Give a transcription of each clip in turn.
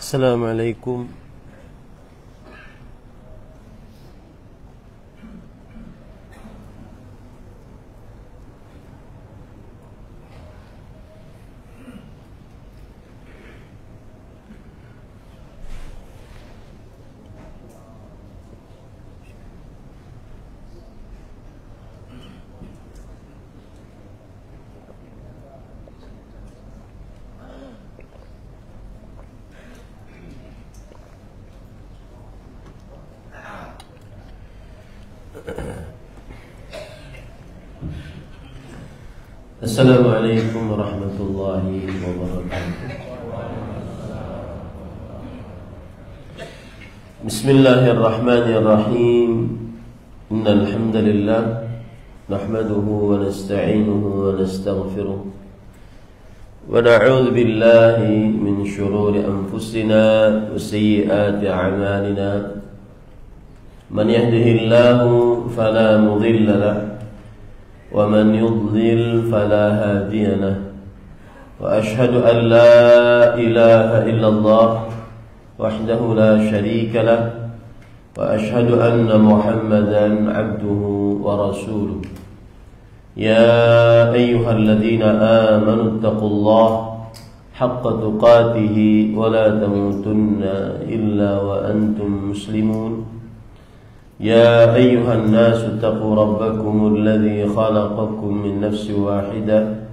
Assalamualaikum. Assalamualaikum warahmatullahi wabarakatuh. Bismillahirrahmanirrahim. Innal hamdalillah nahmaduhu wa nasta'inuhu wa nastaghfiruh wa na'udzu billahi min shururi anfusina wa sayyiati a'malina. Man yahdihillahu fala mudilla lahu ومن يضلل فلا هادي له وأشهد أن لا إله إلا الله وحده لا شريك له وأشهد أن محمدا عبده ورسوله. يا أيها الذين آمنوا اتقوا الله حق تقاته ولا تموتن إلا وأنتم مسلمون. يا أيها الناس اتقوا ربكم الذي خلقكم من نفس واحدة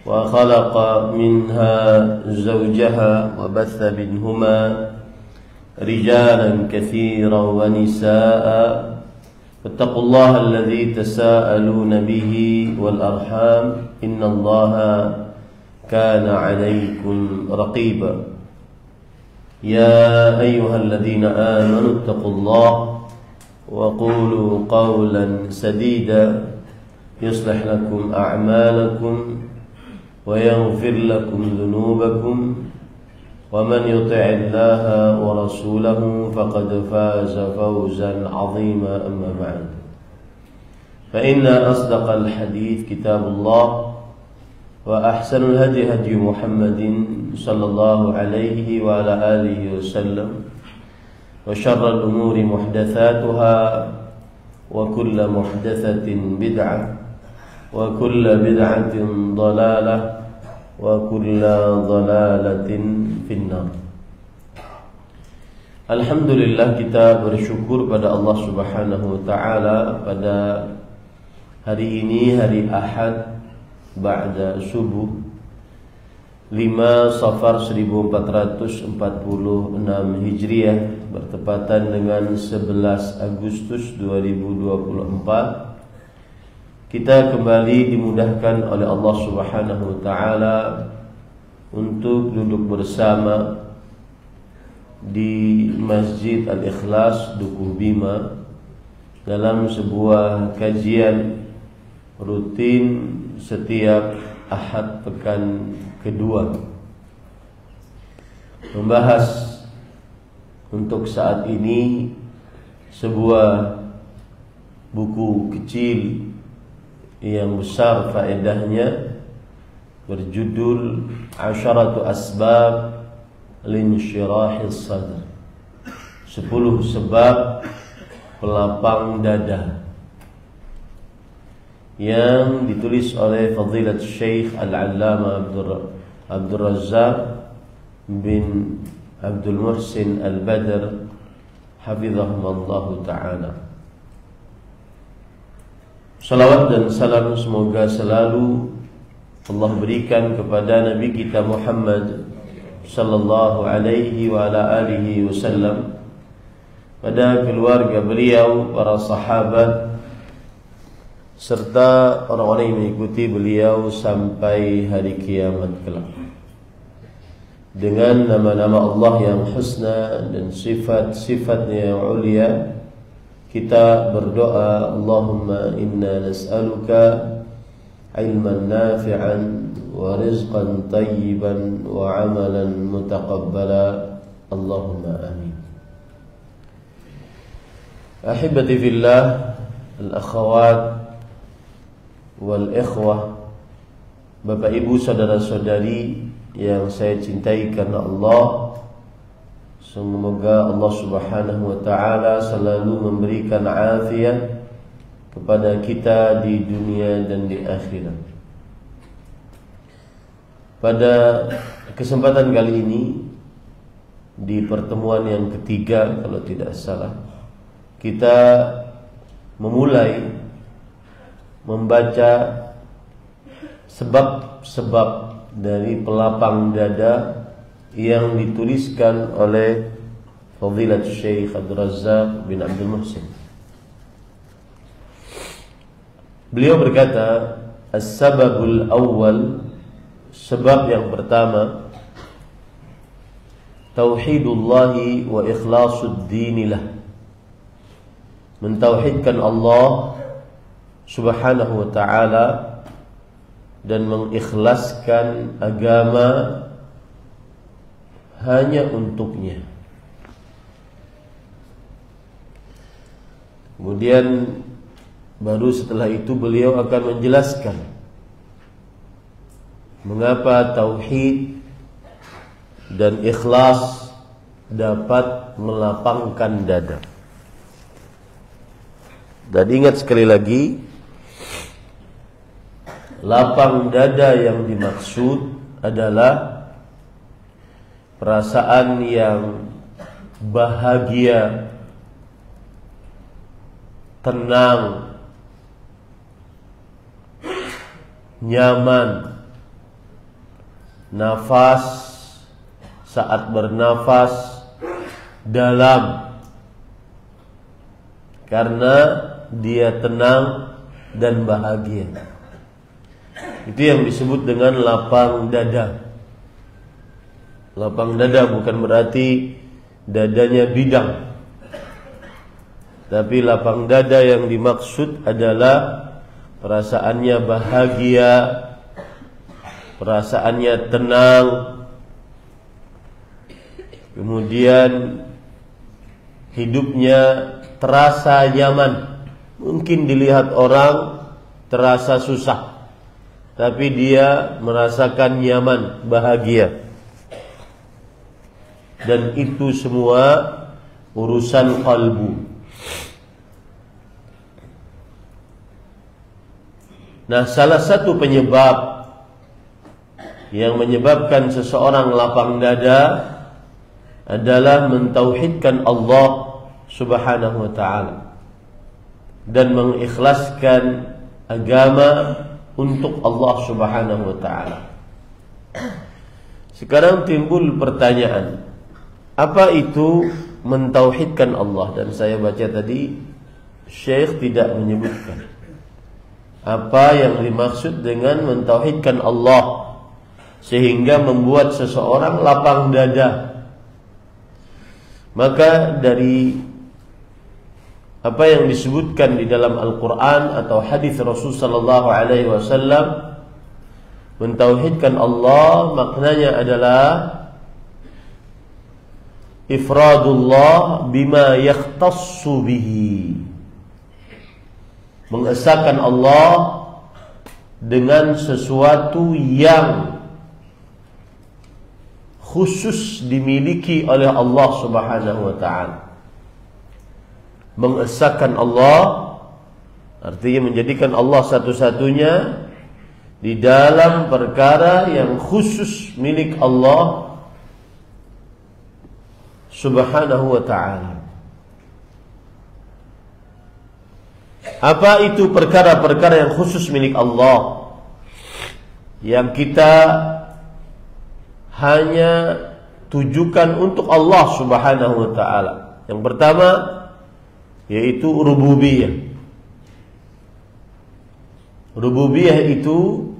وخلق منها زوجها وبث منهما رجالا كثيرا ونساء فاتقوا الله الذي تساءلون به والأرحام إن الله كان عليكم رقيبا. يا أيها الذين آمنوا اتقوا الله وقولوا قولا سديدا يصلح لكم أعمالكم ويغفر لكم ذنوبكم ومن يطع الله ورسوله فقد فاز فوزا عظيما. أما بعد فإن أصدق الحديث كتاب الله وأحسن الهدي هدي محمد صلى الله عليه وعلى آله وسلم وشر الأمور محدثاتها وكل محدثة بدعة وكل بدعة ضلالة وكل ضلالة في النار. Alhamdulillah, kita bersyukur pada Allah Subhanahu wa taala pada hari ini, hari Ahad ba'da subuh 5 Safar 1446 Hijriah bertepatan dengan 11 Agustus 2024. Kita kembali dimudahkan oleh Allah Subhanahu wa taala untuk duduk bersama di Masjid Al-Ikhlas Dukuh Bima dalam sebuah kajian rutin setiap Ahad pekan kedua, membahas untuk saat ini sebuah buku kecil yang besar faedahnya, berjudul Asharatu Asbab Linsyirahis Sadr, 10 sebab pelapang dada, yang ditulis oleh Fadilat Syekh Al-Allama Abdul Razzaq bin Abdul Muhsin Al-Badr hafizahullah ta'ala. Salawat dan salam semoga selalu Allah berikan kepada Nabi kita Muhammad sallallahu alaihi wa ala alihi wasallam, pada keluarga beliau, para sahabat, serta orang-orang yang mengikuti beliau sampai hari kiamat kelak. Dengan nama-nama Allah yang husna dan sifat-sifatnya yang ulia, kita berdoa, Allahumma inna nas'aluka ilman nafi'an wa rizqan tayyiban wa amalan mutaqabbala. Allahumma amin. Ahibati fillah, al-akhawat wal ikhwah, Bapak Ibu saudara-saudari yang saya cintai karena Allah, Semoga Allah Subhanahu wa ta'ala selalu memberikan afiat kepada kita di dunia dan di akhirat. Pada kesempatan kali ini, di pertemuan yang ketiga kalau tidak salah, kita memulai membaca sebab-sebab dari pelapang dada yang dituliskan oleh Fadilatul Syekh Abdul Razzaq bin Abdul Muhsin. Beliau berkata, as-sababul awwal, sebab yang pertama, tauhidullahi wa ikhlasuddin lah, mentauhidkan Allah Subhanahu wa ta'ala dan mengikhlaskan agama hanya untuknya. Kemudian baru setelah itu beliau akan menjelaskan mengapa tauhid dan ikhlas dapat melapangkan dada. Dan ingat sekali lagi, lapang dada yang dimaksud adalah perasaan yang bahagia, tenang, nyaman, nafas saat bernafas dalam, karena dia tenang dan bahagia. Itu yang disebut dengan lapang dada. Lapang dada bukan berarti dadanya bidang, tapi lapang dada yang dimaksud adalah perasaannya bahagia, perasaannya tenang, kemudian hidupnya terasa nyaman. Mungkin dilihat orang terasa susah, tapi dia merasakan nyaman, bahagia. Dan itu semua urusan kalbu. Nah, salah satu penyebab yang menyebabkan seseorang lapang dada adalah mentauhidkan Allah Subhanahu wa ta'ala dan mengikhlaskan agama untuk Allah Subhanahu wa ta'ala. Sekarang timbul pertanyaan, apa itu mentauhidkan Allah? Dan saya baca tadi, Syekh tidak menyebutkan apa yang dimaksud dengan mentauhidkan Allah sehingga membuat seseorang lapang dada. Maka dari apa yang disebutkan di dalam Al-Quran atau hadis Rasul sallallahu alaihi wasallam, mentauhidkan Allah maknanya adalah ifradullah bima yakhtassu bihi, mengesahkan Allah dengan sesuatu yang khusus dimiliki oleh Allah Subhanahu wa ta'ala. Mengesahkan Allah artinya menjadikan Allah satu-satunya di dalam perkara yang khusus milik Allah Subhanahu wa ta'ala. Apa itu perkara-perkara yang khusus milik Allah yang kita hanya tujukan untuk Allah Subhanahu wa ta'ala? Yang pertama yaitu rububiyah. Rububiyah itu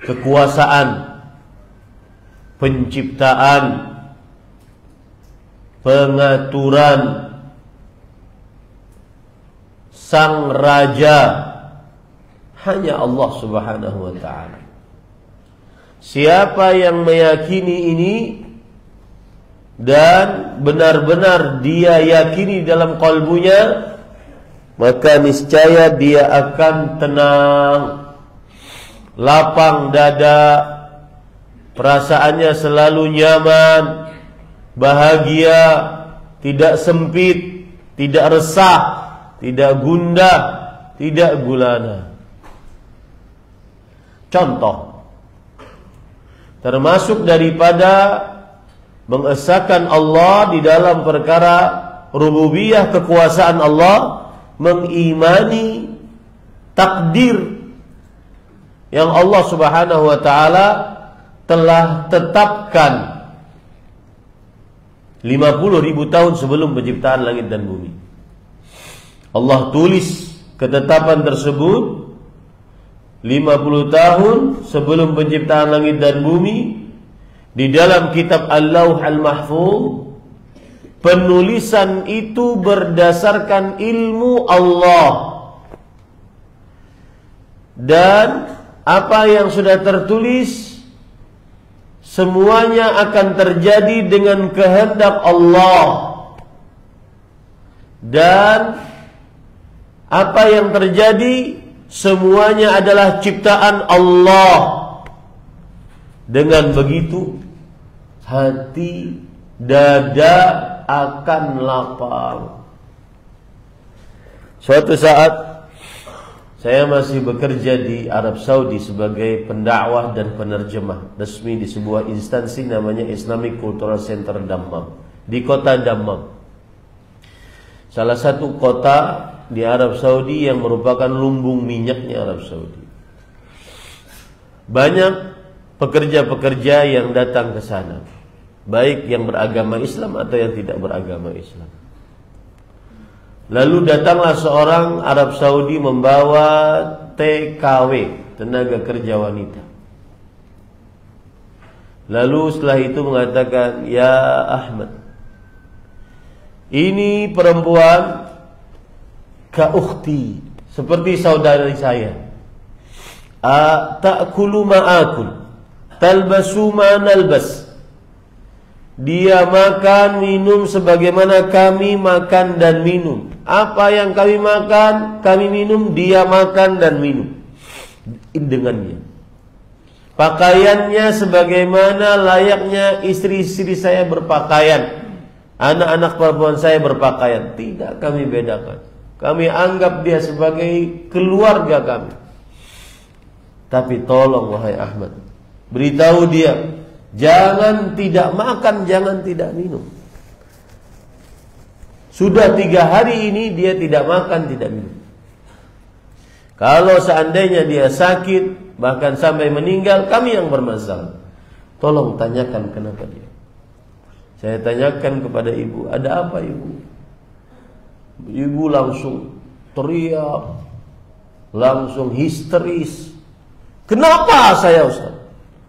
kekuasaan, penciptaan, pengaturan, sang raja hanya Allah Subhanahu wa ta'ala. Siapa yang meyakini ini dan benar-benar dia yakini dalam kalbunya, maka niscaya dia akan tenang, lapang dada, perasaannya selalu nyaman, bahagia, tidak sempit, tidak resah, tidak gundah, tidak gulana. Contoh, termasuk daripada mengesahkan Allah di dalam perkara rububiyah kekuasaan Allah, mengimani takdir yang Allah Subhanahu wa taala telah tetapkan 50.000 tahun sebelum penciptaan langit dan bumi. Allah tulis ketetapan tersebut 50 tahun sebelum penciptaan langit dan bumi di dalam kitab Al-Lauh Al-Mahfuz. Penulisan itu berdasarkan ilmu Allah, dan apa yang sudah tertulis semuanya akan terjadi dengan kehendak Allah, dan apa yang terjadi semuanya adalah ciptaan Allah. Dengan begitu hati, dada akan lapang. Suatu saat saya masih bekerja di Arab Saudi sebagai pendakwah dan penerjemah resmi di sebuah instansi namanya Islamic Cultural Center Dammam, di kota Dammam, salah satu kota di Arab Saudi yang merupakan lumbung minyaknya Arab Saudi. Banyak pekerja-pekerja yang datang ke sana, baik yang beragama Islam atau yang tidak beragama Islam. Lalu datanglah seorang Arab Saudi membawa TKW, tenaga kerja wanita. Lalu setelah itu mengatakan, "Ya Ahmad, ini perempuan ka ukhti, seperti saudari saya. Ta'kulu ma'akul, talbasu ma nalbas." Dia makan minum sebagaimana kami makan dan minum. Apa yang kami makan, kami minum, dia makan dan minum dengannya. Pakaiannya sebagaimana layaknya istri-istri saya berpakaian, anak-anak perempuan saya berpakaian. Tidak kami bedakan. Kami anggap dia sebagai keluarga kami. Tapi tolong wahai Ahmad, beritahu dia, jangan tidak makan, jangan tidak minum. Sudah 3 hari ini dia tidak makan, tidak minum. Kalau seandainya dia sakit, bahkan sampai meninggal, kami yang bermasalah. Tolong tanyakan kenapa dia. Saya tanyakan kepada ibu, ada apa ibu? Ibu langsung teriak, langsung histeris. Kenapa saya, Ustaz?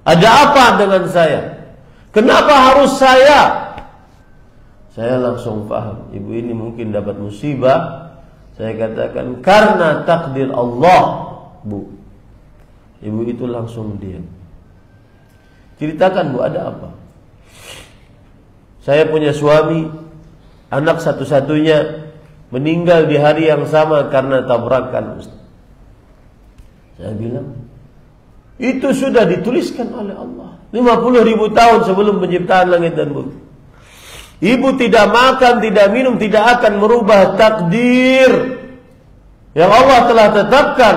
Ada apa dengan saya? Kenapa harus saya? Saya langsung paham, ibu ini mungkin dapat musibah. Saya katakan, karena takdir Allah, Bu. Ibu itu langsung diam. Ceritakan, Bu, ada apa? Saya punya suami, anak satu-satunya meninggal di hari yang sama karena tabrakan, Ustaz. Saya bilang, itu sudah dituliskan oleh Allah 50.000 tahun sebelum penciptaan langit dan bumi. Ibu tidak makan, tidak minum, tidak akan merubah takdir yang Allah telah tetapkan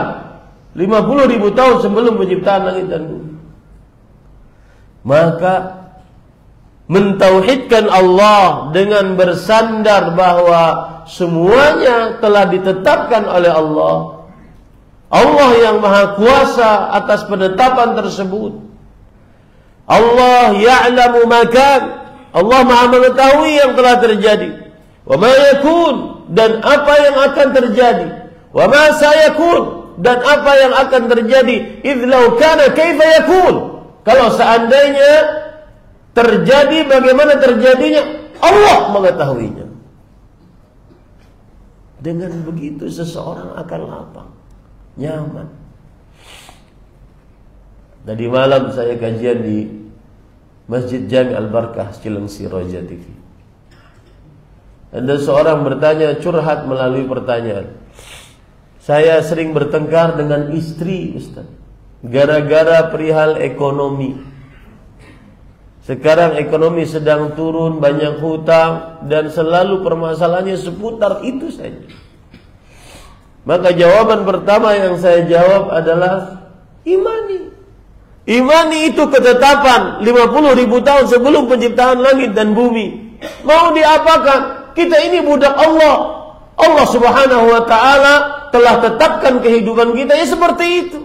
50.000 tahun sebelum penciptaan langit dan bumi. Maka mentauhidkan Allah dengan bersandar bahwa semuanya telah ditetapkan oleh Allah. Allah yang maha kuasa atas penetapan tersebut. Allah ya'lamu makan, Allah maha mengetahui yang telah terjadi. Wa ma yakun, dan apa yang akan terjadi. Wa ma sayakun, dan apa yang akan terjadi. Idz law kana kaifa yakun, kalau seandainya terjadi, bagaimana terjadinya, Allah mengetahuinya. Dengan begitu seseorang akan lapang, nyaman. Tadi malam saya kajian di Masjid Jami Al-Barakah Cilengsi Roja TV. Ada seorang bertanya, curhat melalui pertanyaan. Saya sering bertengkar dengan istri, Ustaz, gara-gara perihal ekonomi. Sekarang ekonomi sedang turun, banyak hutang, dan selalu permasalahannya seputar itu saja. Maka jawaban pertama yang saya jawab adalah imani. Imani itu ketetapan 50.000 tahun sebelum penciptaan langit dan bumi. Mau diapakan? Kita ini budak Allah. Allah Subhanahu wa ta'ala telah tetapkan kehidupan kita ya seperti itu.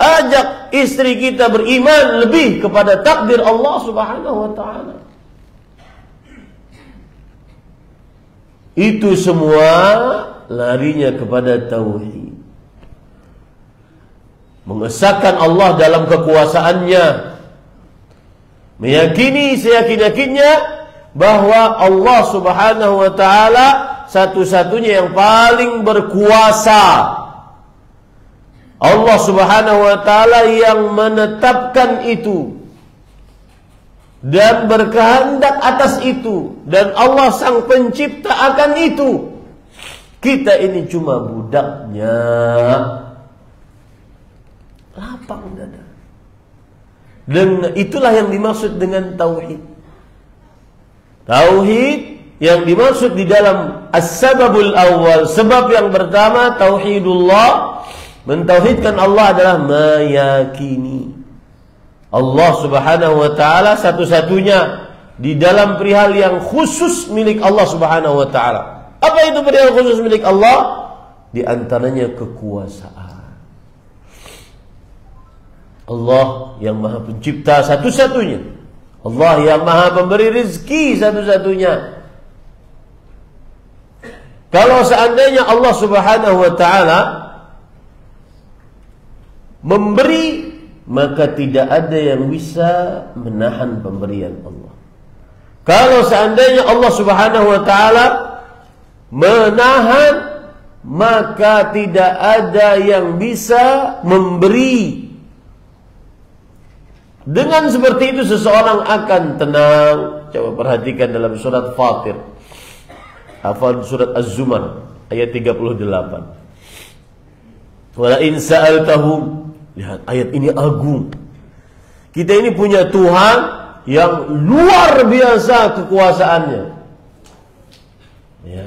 Ajak istri kita beriman lebih kepada takdir Allah Subhanahu wa ta'ala. Itu semua larinya kepada tauhid. Mengesahkan Allah dalam kekuasaannya. Meyakini seyakin-yakinnya bahwa Allah Subhanahu wa ta'ala satu-satunya yang paling berkuasa. Allah Subhanahu wa ta'ala yang menetapkan itu dan berkehendak atas itu, dan Allah sang pencipta akan itu. Kita ini cuma budaknya. Lapang dada. Dan itulah yang dimaksud dengan tauhid. Tauhid yang dimaksud di dalam as-sababul awal, sebab yang pertama tauhidullah. Mentauhidkan Allah adalah meyakini Allah Subhanahu wa ta'ala satu-satunya di dalam perihal yang khusus milik Allah Subhanahu wa ta'ala. Apa itu perihal khusus milik Allah? Di antaranya kekuasaan. Allah yang maha pencipta satu-satunya. Allah yang maha pemberi rezeki satu-satunya. Kalau seandainya Allah Subhanahu wa ta'ala memberi, maka tidak ada yang bisa menahan pemberian Allah. Kalau seandainya Allah Subhanahu wa ta'ala menahan, maka tidak ada yang bisa memberi. Dengan seperti itu seseorang akan tenang. Coba perhatikan dalam surat Fatir, hafal surat Az-Zumar ayat 38. Wala in sa'altahum. Lihat, ayat ini agung. Kita ini punya Tuhan yang luar biasa kekuasaannya. Ya.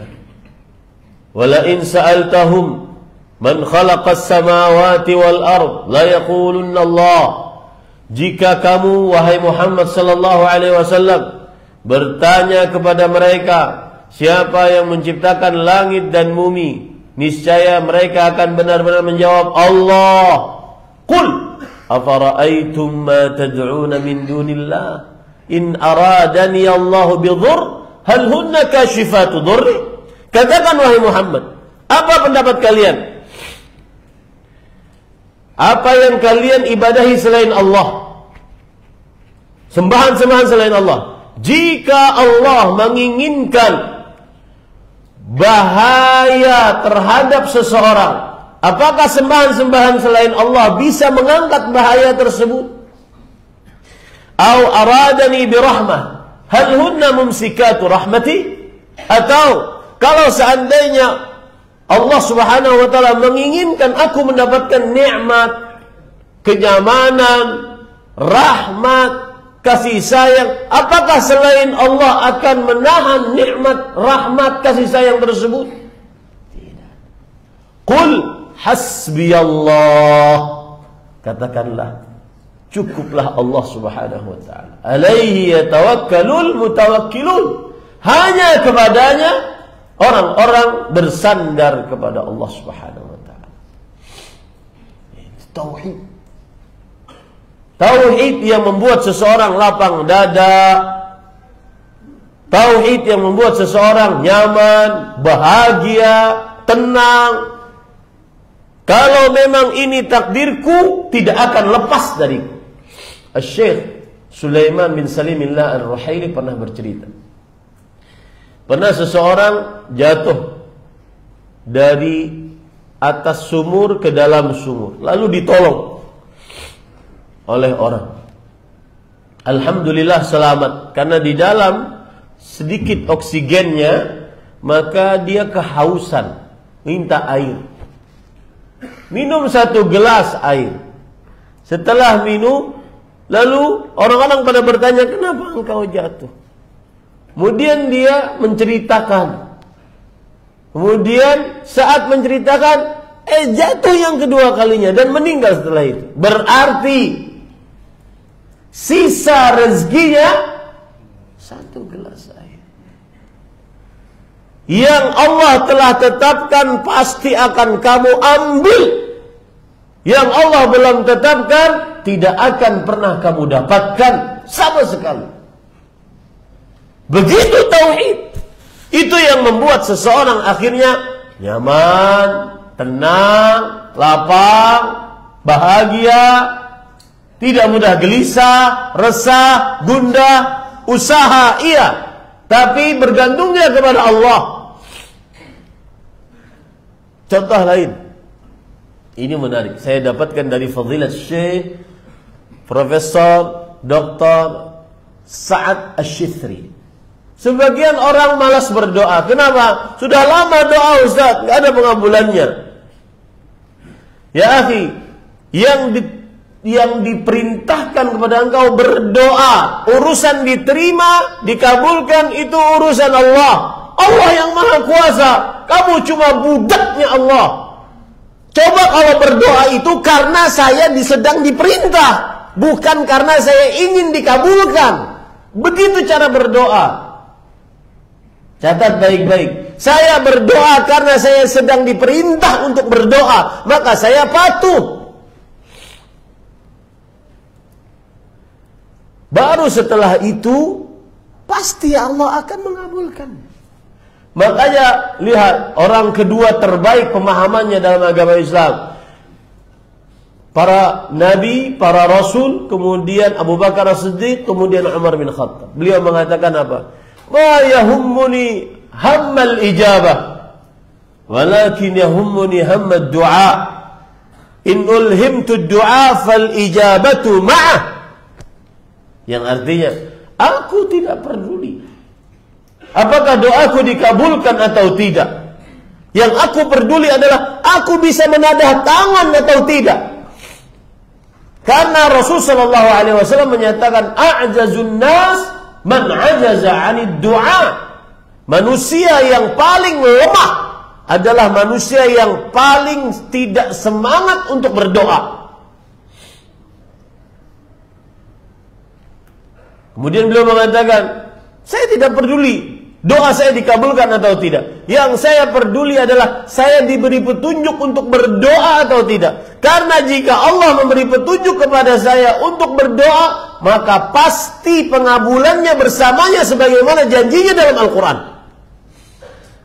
Wala in sa'altahum man khalaqas samawati wal ard la yaqulunna Allah. Jika kamu wahai Muhammad sallallahu alaihi wasallam bertanya kepada mereka, siapa yang menciptakan langit dan bumi, niscaya mereka akan benar-benar menjawab Allah. Qul afara'aytum ma tad'una min dunillah in aradani Allah bidhur hal hunna kashifatu dhurri. Katakan wahai Muhammad, apa pendapat kalian? Apa yang kalian ibadahi selain Allah? Sembahan-sembahan selain Allah. Jika Allah menginginkan bahaya terhadap seseorang, apakah sembahan-sembahan selain Allah bisa mengangkat bahaya tersebut? Au aradani birahmah hal hunna mumsikatu rahmati? Atau kalau seandainya Allah Subhanahu wa ta'ala menginginkan aku mendapatkan nikmat, kenyamanan, rahmat, kasih sayang, apakah selain Allah akan menahan nikmat, rahmat, kasih sayang tersebut? Tidak. Qul hasbiyallah. Katakanlah, cukuplah Allah Subhanahu wa ta'ala. Alaihi yatawakkalul mutawakkilun. Hanya kepadanya orang-orang bersandar kepada Allah Subhanahu wa ta'ala. Tauhid. Tauhid yang membuat seseorang lapang dada. Tauhid yang membuat seseorang nyaman, bahagia, tenang. Kalau memang ini takdirku, tidak akan lepas dariku. Syekh Sulaiman bin Salimillah Ar-Ruhaili pernah bercerita. Pernah seseorang jatuh dari atas sumur ke dalam sumur, lalu ditolong oleh orang. Alhamdulillah selamat, karena di dalam sedikit oksigennya, maka dia kehausan, minta air. Minum 1 gelas air. Setelah minum, Lalu orang-orang pada bertanya, kenapa engkau jatuh? Kemudian dia menceritakan. Kemudian saat menceritakan, jatuh yang kedua kalinya dan meninggal setelah itu. Berarti sisa rezekinya 1 gelas air. Yang Allah telah tetapkan pasti akan kamu ambil. Yang Allah belum tetapkan tidak akan pernah kamu dapatkan sama sekali. Begitu tauhid. Itu yang membuat seseorang akhirnya nyaman, tenang, lapang, bahagia, tidak mudah gelisah, resah, gundah, usaha iya, tapi bergantungnya kepada Allah. Contoh lain, ini menarik. Saya dapatkan dari Fadilat Syekh Profesor Dr. Sa'ad Asy-Syithri. Sebagian orang malas berdoa. Kenapa? Sudah lama doa Ustaz, nggak ada pengabulannya. Ya akhi, yang diperintahkan kepada engkau berdoa, urusan diterima, dikabulkan, itu urusan Allah. Allah yang Maha Kuasa. Kamu cuma budaknya Allah. Coba kalau berdoa itu karena saya sedang diperintah, bukan karena saya ingin dikabulkan. Begitu cara berdoa. Catat baik-baik. Saya berdoa karena saya sedang diperintah untuk berdoa, maka saya patuh. Baru setelah itu pasti Allah akan mengabulkan. Makanya lihat, orang kedua terbaik pemahamannya dalam agama Islam, para nabi, para rasul, kemudian Abu Bakar As-Siddiq, kemudian Umar bin Khattab. Beliau mengatakan apa? Ma yahummuni hammal ijabah, walakin yahummuni hammad du'a. In ulhimtu du'a fal ijabatu ma'ah. Yang artinya, aku tidak peduli apakah doaku dikabulkan atau tidak. Yang aku peduli adalah aku bisa menadah tangan atau tidak. Karena Rasul sallallahu alaihi wasallam menyatakan, a'jazun nas man 'ajaza 'anid du'a. Manusia yang paling lemah adalah manusia yang paling tidak semangat untuk berdoa. Kemudian beliau mengatakan, saya tidak peduli doa saya dikabulkan atau tidak. Yang saya peduli adalah saya diberi petunjuk untuk berdoa atau tidak. Karena jika Allah memberi petunjuk kepada saya untuk berdoa, maka pasti pengabulannya bersamanya sebagaimana janjinya dalam Al-Quran.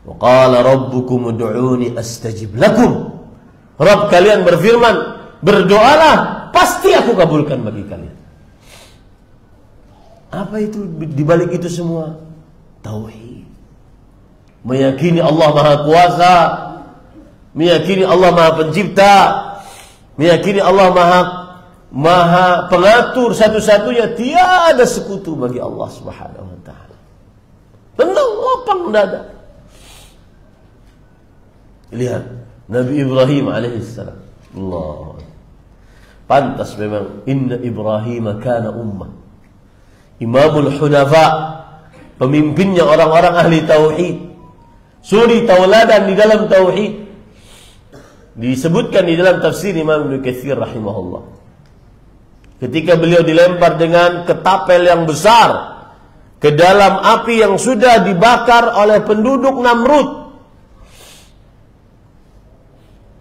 Wa qala rabbukum ud'uni astajib lakum. Rabb kalian berfirman, berdoalah, pasti aku kabulkan bagi kalian. Apa itu dibalik itu semua? Tauhid. Meyakini Allah Maha Kuasa, meyakini Allah Maha Pencipta, meyakini Allah Maha Pengatur, satu-satunya, tiada sekutu bagi Allah Subhanahu wa taala. Tenang, lapang dada. Lihat Nabi Ibrahim alaihissalam. Allah. Pantas memang, inna Ibrahim kana ummah. Imamul Hunafa, pemimpinnya orang-orang ahli tauhid, suri tauladan di dalam tauhid. Disebutkan di dalam tafsir Imam Ibnu Katsir rahimahullah, ketika beliau dilempar dengan ketapel yang besar ke dalam api yang sudah dibakar oleh penduduk Namrud,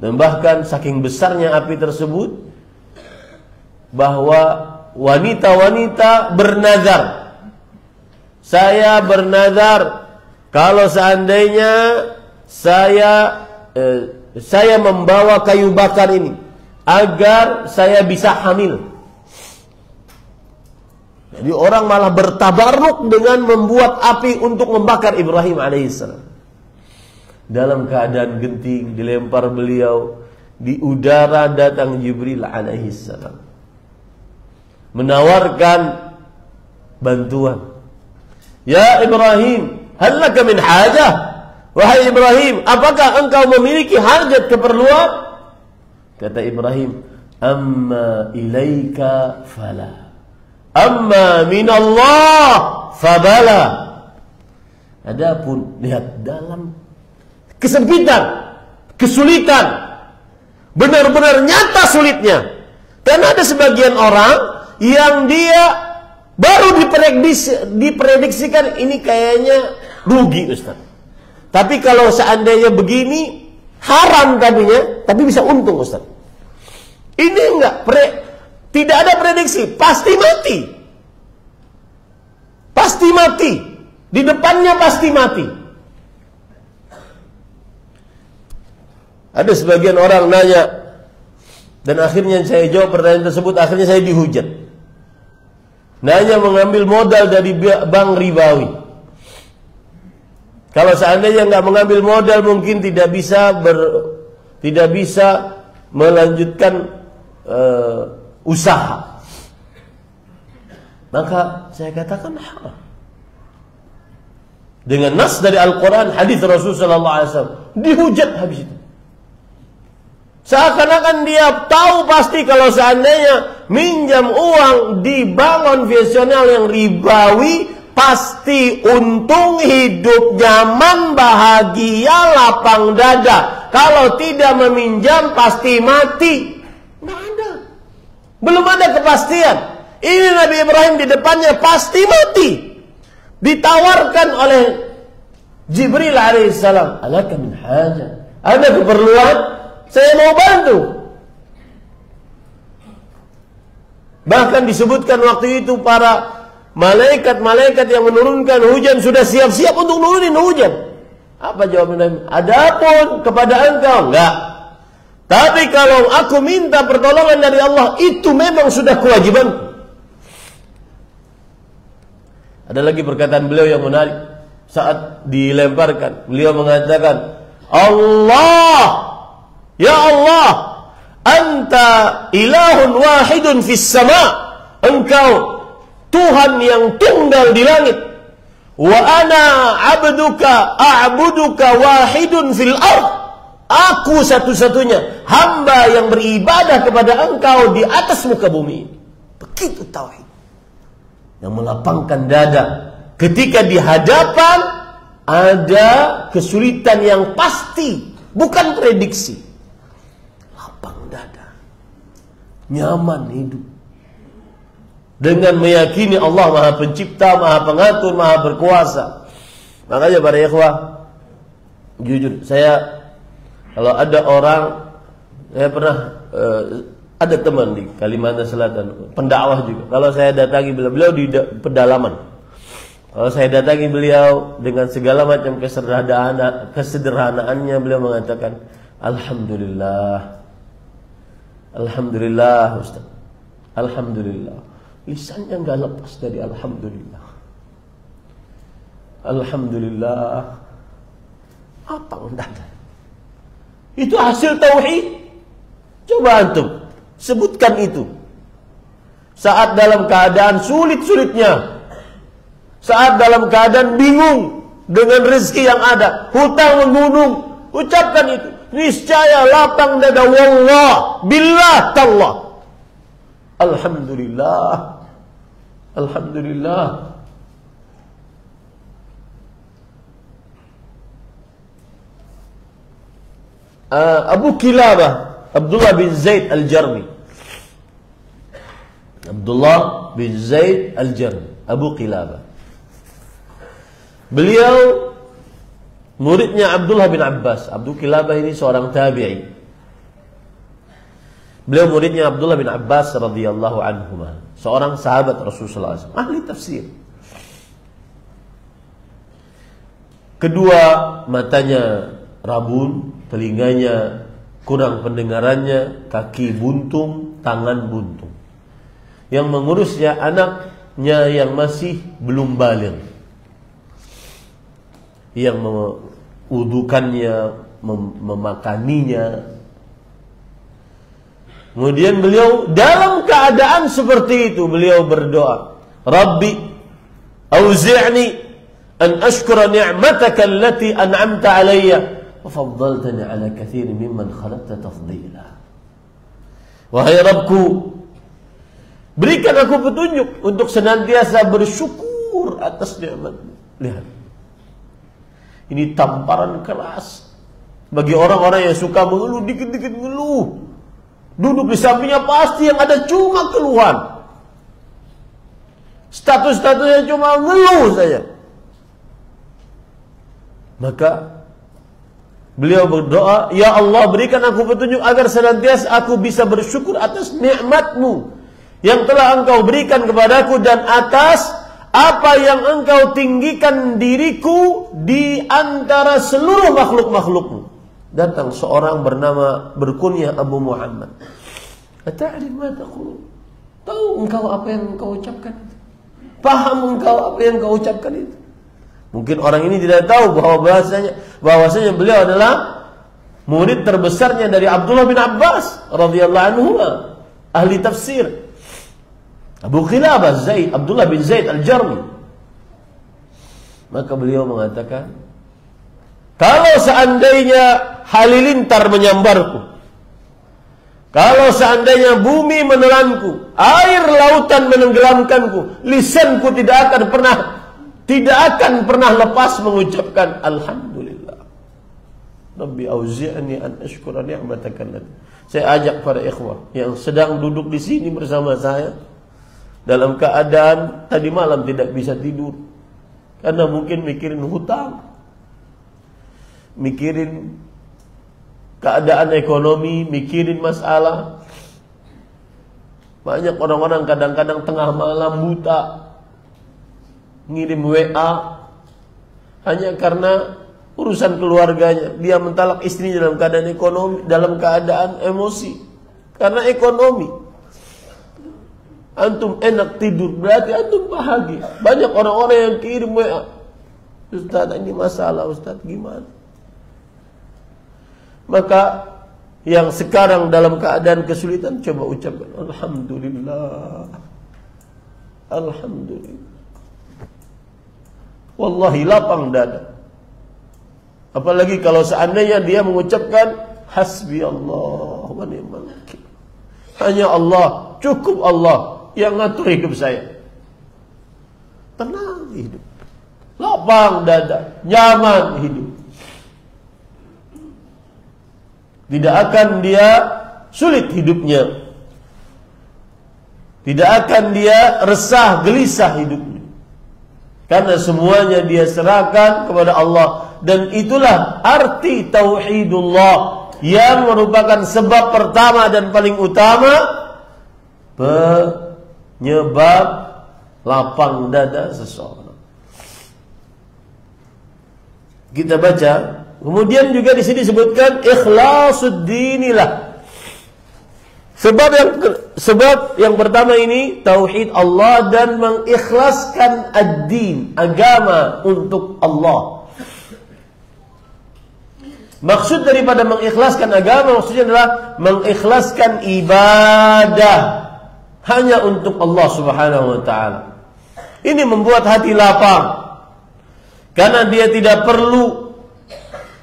dan bahkan saking besarnya api tersebut bahwa wanita-wanita bernazar. Saya bernazar kalau seandainya saya membawa kayu bakar ini agar saya bisa hamil. Jadi orang malah bertabarruk dengan membuat api untuk membakar Ibrahim alaihissalam. Dalam keadaan genting dilempar beliau, di udara datang Jibril alaihissalam menawarkan bantuan. Ya Ibrahim, hal laka min hajah? Wahai Ibrahim, apakah engkau memiliki hajat, keperluan? Kata Ibrahim, amma ilaika fala. amma minallah fabala. Adapun lihat dalam kesempitan, kesulitan, benar-benar nyata sulitnya. Karena ada sebagian orang yang dia baru diprediksikan ini kayaknya rugi, Ustaz. Tapi kalau seandainya begini haram tadinya, tapi bisa untung, Ustaz. Ini enggak tidak ada prediksi, pasti mati. Pasti mati. Di depannya pasti mati. Ada sebagian orang nanya, dan akhirnya saya jawab pertanyaan tersebut, akhirnya saya dihujat. Nanya mengambil modal dari bank ribawi. Kalau seandainya nggak mengambil modal, mungkin tidak bisa melanjutkan usaha. Maka saya katakan haram. Dengan nas dari Al-Quran, hadis Rasulullah SAW, dihujat habis itu. Seakan-akan dia tahu pasti kalau seandainya minjam uang di bank konvensional yang ribawi, pasti untung, hidup nyaman, bahagia, lapang dada. Kalau tidak meminjam pasti mati. Nggak ada. Belum ada kepastian. Ini Nabi Ibrahim di depannya pasti mati. Ditawarkan oleh Jibril alaihissalam, alaka min haja, ada keperluan, saya mau bantu. Bahkan disebutkan waktu itu para malaikat-malaikat yang menurunkan hujan sudah siap-siap untuk nurunin hujan. Apa jawaban Nabi? Adapun kepada engkau, enggak. Tapi kalau aku minta pertolongan dari Allah, itu memang sudah kewajiban. Ada lagi perkataan beliau yang menarik. Saat dilemparkan, beliau mengatakan, Allah, ya Allah, anta ilahun wahidun fis sama. Engkau Tuhan yang tunggal di langit. Wa ana abduka a'buduka wahidun fil ard. Aku satu-satunya hamba yang beribadah kepada engkau di atas muka bumi. Begitu tauhid. Yang melapangkan dada ketika di hadapan ada kesulitan yang pasti, bukan prediksi. Lapang dada, nyaman hidup dengan meyakini Allah Maha Pencipta, Maha Pengatur, Maha Berkuasa. Makanya para ikhwah, jujur saya kalau ada orang, saya pernah ada teman di Kalimantan Selatan, pendakwah juga. Kalau saya datangi beliau di pedalaman. Kalau saya datangi beliau dengan segala macam kesederhanaannya, beliau mengatakan, Alhamdulillah, Alhamdulillah Ustaz, Alhamdulillah. Lisannya nggak lepas dari Alhamdulillah. Alhamdulillah. Apa undang? Itu hasil tauhid. Coba antum sebutkan itu. Saat dalam keadaan sulit-sulitnya, saat dalam keadaan bingung dengan rezeki yang ada, hutang menggunung, ucapkan itu. Niscaya lapang dada, wallah, billah, tallah. Alhamdulillah. Alhamdulillah. Abu Kilabah, Abdullah bin Zaid al-Jarmi. Abdullah bin Zaid al-Jarmi, Abu Kilabah. Beliau muridnya Abdullah bin Abbas. Abu Kilabah ini seorang tabi'i. Beliau muridnya Abdullah bin Abbas radhiyallahu anhuma, seorang sahabat Rasulullah SAW, ahli tafsir. Kedua matanya rabun, telinganya kurang pendengarannya, kaki buntung, tangan buntung. Yang mengurusnya anaknya yang masih belum baligh, yang mewudukannya, memakaninya. Kemudian beliau dalam keadaan seperti itu, beliau berdoa, Rabbi auzi'ni an ashkura ni'mataka allati an'amta alayya wa faddaltani ala katsirin mimman khalaqta tafdila. Wahai Rabbku, Berikan aku petunjuk untuk senantiasa bersyukur atas nikmat-Mu. Lihat. Ini tamparan keras bagi orang-orang yang suka mengeluh, dikit-dikit ngeluh. Duduk di sampingnya pasti yang ada cuma keluhan. Status-statusnya cuma ngeluh saja. Maka beliau berdoa, Ya Allah, berikan aku petunjuk agar senantiasa aku bisa bersyukur atas nikmat-Mu yang telah Engkau berikan kepadaku dan atas apa yang Engkau tinggikan diriku di antara seluruh makhluk-makhluk-Mu. Datang seorang bernama berkunyah Abu Muhammad. Ata'rif ma taqul? Tahu engkau apa yang engkau ucapkan itu? Paham engkau apa yang engkau ucapkan itu? Mungkin orang ini tidak tahu bahwasanya beliau adalah murid terbesarnya dari Abdullah bin Abbas radhiyallahu anhu, ahli tafsir. Abu Qilabah Zaid, Abdullah bin Zaid Al-Jarmi. Maka beliau mengatakan, kalau seandainya halilintar menyambarku, kalau seandainya bumi menelanku, air lautan menenggelamkanku, lisanku tidak akan pernah lepas mengucapkan Alhamdulillah. Rabbi auzi'ni an ashkura ni'mataka allati. Saya ajak para ikhwah yang sedang duduk di sini bersama saya dalam keadaan tadi malam tidak bisa tidur karena mungkin mikirin hutang, mikirin keadaan ekonomi, mikirin masalah. Banyak orang-orang kadang-kadang tengah malam buta ngirim WA hanya karena urusan keluarganya. Dia mentalak istrinya dalam keadaan ekonomi, dalam keadaan emosi karena ekonomi. Antum enak tidur, berarti antum bahagia. Banyak orang-orang yang kirim WA, Ustaz ini masalah, Ustaz gimana? Maka yang sekarang dalam keadaan kesulitan, coba ucapkan Alhamdulillah. Alhamdulillah. Wallahi lapang dada. Apalagi kalau seandainya dia mengucapkan Hasbi Allah wa ni'mal wakil. Hanya Allah, cukup Allah yang ngatur hidup saya. Tenang hidup, lapang dada, nyaman hidup. Tidak akan dia sulit hidupnya, tidak akan dia resah gelisah hidupnya, karena semuanya dia serahkan kepada Allah. Dan itulah arti tauhidullah yang merupakan sebab pertama dan paling utama penyebab lapang dada seseorang. Kita baca, kemudian juga di sini disebutkan ikhlasuddinilah. Sebab yang pertama ini tauhid Allah dan mengikhlaskan ad-din, agama untuk Allah. Maksud daripada mengikhlaskan agama maksudnya adalah mengikhlaskan ibadah hanya untuk Allah Subhanahu wa taala. Ini membuat hati lapang karena dia tidak perlu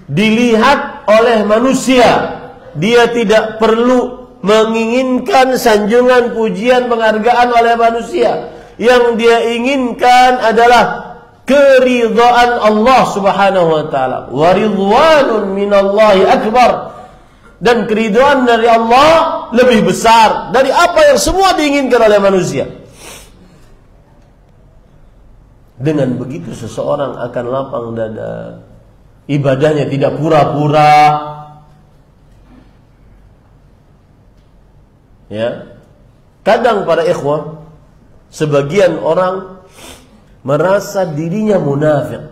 dilihat oleh manusia. Dia tidak perlu menginginkan sanjungan, pujian, penghargaan oleh manusia. Yang dia inginkan adalah keridhaan Allah Subhanahu wa taala. Wa ridwanun minallahi akbar. Dan keridhaan dari Allah lebih besar dari apa yang semua diinginkan oleh manusia. Dengan begitu seseorang akan lapang dada. Ibadahnya tidak pura-pura. Ya. Kadang para ikhwah, sebagian orang merasa dirinya munafik.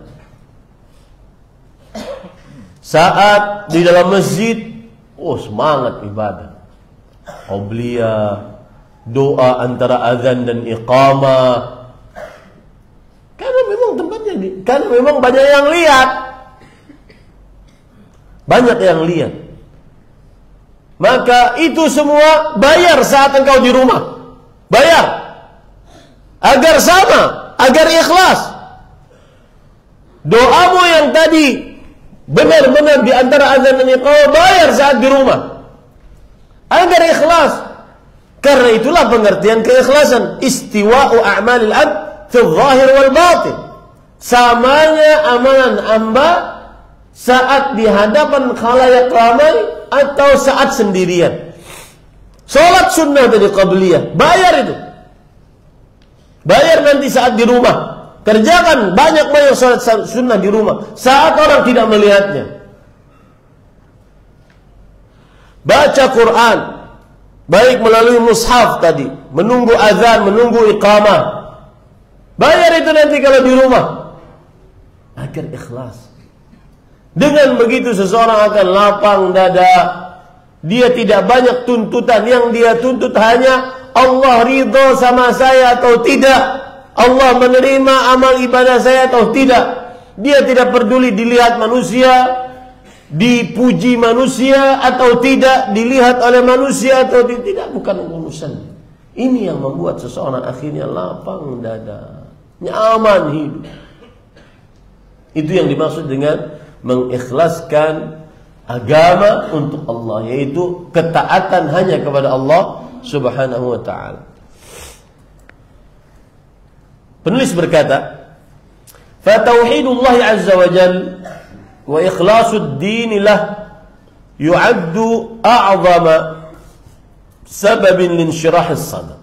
Saat di dalam masjid, semangat ibadah. Qobliyah, doa antara azan dan iqamah. Karena memang tempatnya karena memang banyak yang lihat. Banyak yang lihat. Maka itu semua bayar saat engkau di rumah. Bayar. Agar sama, agar ikhlas. Doamu yang tadi benar-benar di antara azan dan iqamah, bayar saat di rumah. Agar ikhlas. Karena itulah pengertian keikhlasan. Istiwa'u a'malil abd fil zahir wal batin. Samanya amalan hamba saat di hadapan khalayak ramai atau saat sendirian. Salat sunnah dari qabliyah, bayar itu. Bayar nanti saat di rumah. Kerjakan banyak salat sunnah di rumah saat orang tidak melihatnya. Baca Quran, baik melalui mushaf tadi, menunggu azan, menunggu iqamah. Bayar itu nanti kalau di rumah. Agar ikhlas. Dengan begitu seseorang akan lapang dada. Dia tidak banyak tuntutan. Yang dia tuntut hanya Allah ridho sama saya atau tidak. Allah menerima amal ibadah saya atau tidak. Dia tidak peduli dilihat manusia, dipuji manusia atau tidak, dilihat oleh manusia atau tidak. Bukan urusan. Ini yang membuat seseorang akhirnya lapang dada, nyaman hidup. Itu yang dimaksud dengan mengikhlaskan agama untuk Allah, yaitu ketaatan hanya kepada Allah Subhanahu wa ta'ala. Penulis berkata, "Fatauhidullah azza wa jalla wa ikhlasul din lah yu'addu a'zama sababin linshirahis sadr."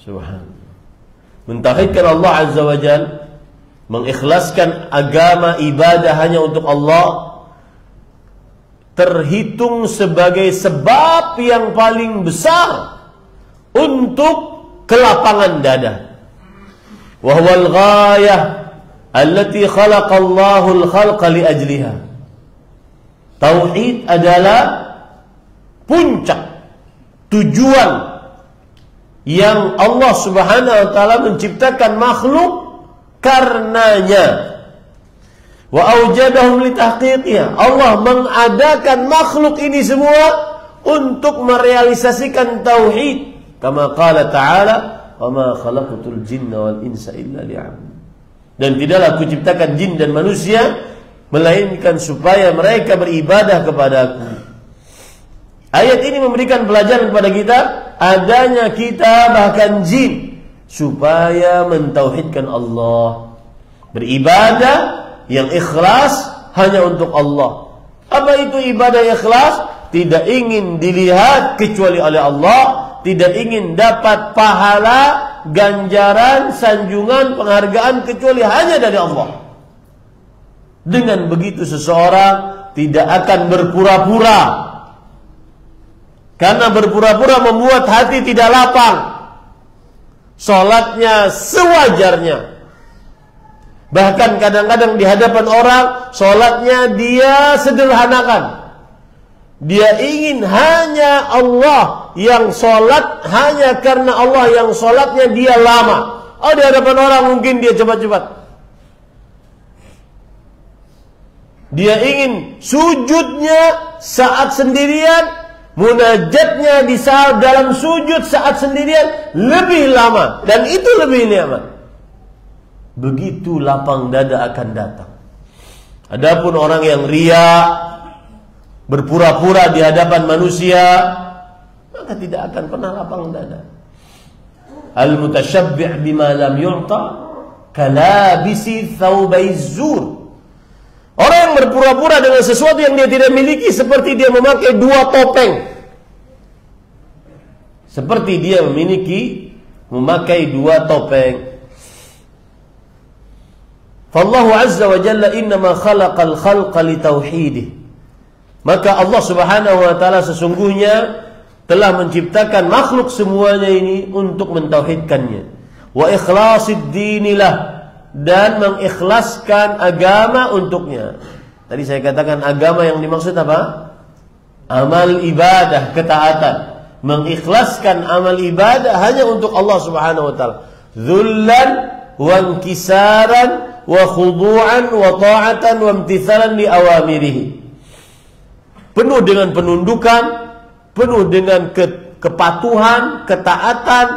Subhanallah. Mentauhidkan Allah azza wa jalla, mengikhlaskan agama ibadah hanya untuk Allah, terhitung sebagai sebab yang paling besar untuk kelapangan dada. Wa huwal ghayah allati khalaqallahu al-khalqa li ajliha. Tauhid adalah puncak tujuan yang Allah Subhanahu wa taala menciptakan makhluk karenanya. Wa aujadahum litahqiqiha. Allah mengadakan makhluk ini semua untuk merealisasikan tauhid. Kama qala ta'ala, "Wa ma khalaqtul jinna wal insa illa liya'budun." Dan tidaklah aku ciptakan jin dan manusia melainkan supaya mereka beribadah kepadaku. Ayat ini memberikan pelajaran kepada kita adanya kita bahkan jin supaya mentauhidkan Allah, beribadah yang ikhlas hanya untuk Allah. Apa itu ibadah yang ikhlas? Tidak ingin dilihat kecuali oleh Allah, tidak ingin dapat pahala, ganjaran, sanjungan, penghargaan kecuali hanya dari Allah. Dengan begitu seseorang tidak akan berpura-pura, karena berpura-pura membuat hati tidak lapang. Salatnya sewajarnya. Bahkan kadang-kadang di hadapan orang salatnya dia sederhanakan. Dia ingin hanya Allah yang salat, hanya karena Allah yang salatnya dia lama. Oh, di hadapan orang mungkin dia cepat-cepat. Dia ingin sujudnya saat sendirian, munajatnya di saat dalam sujud saat sendirian lebih lama, dan itu lebih nikmat. Begitu lapang dada akan datang. Adapun orang yang riya, berpura-pura di hadapan manusia, maka tidak akan pernah lapang dada. Al-mutasyabbi' bima lam yu'ta kalabisi thawbaiz zur. Orang yang berpura-pura dengan sesuatu yang dia tidak miliki seperti dia memakai dua topeng. Seperti dia memakai dua topeng. Fallahu azza wa jalla innama khalaqal khalqa li tauhidih. Maka Allah Subhanahu wa taala sesungguhnya telah menciptakan makhluk semuanya ini untuk mentauhidkannya. Wa ikhlasid dinilah, dan mengikhlaskan agama untuknya. Tadi saya katakan agama yang dimaksud apa? Amal ibadah, ketaatan. Mengikhlaskan amal ibadah hanya untuk Allah Subhanahu wa taala. Dzullan wa inkisaran wa khudu'an wa ta'atan wa imtithalan li awamirihi. Penuh dengan penundukan, penuh dengan kepatuhan, ketaatan,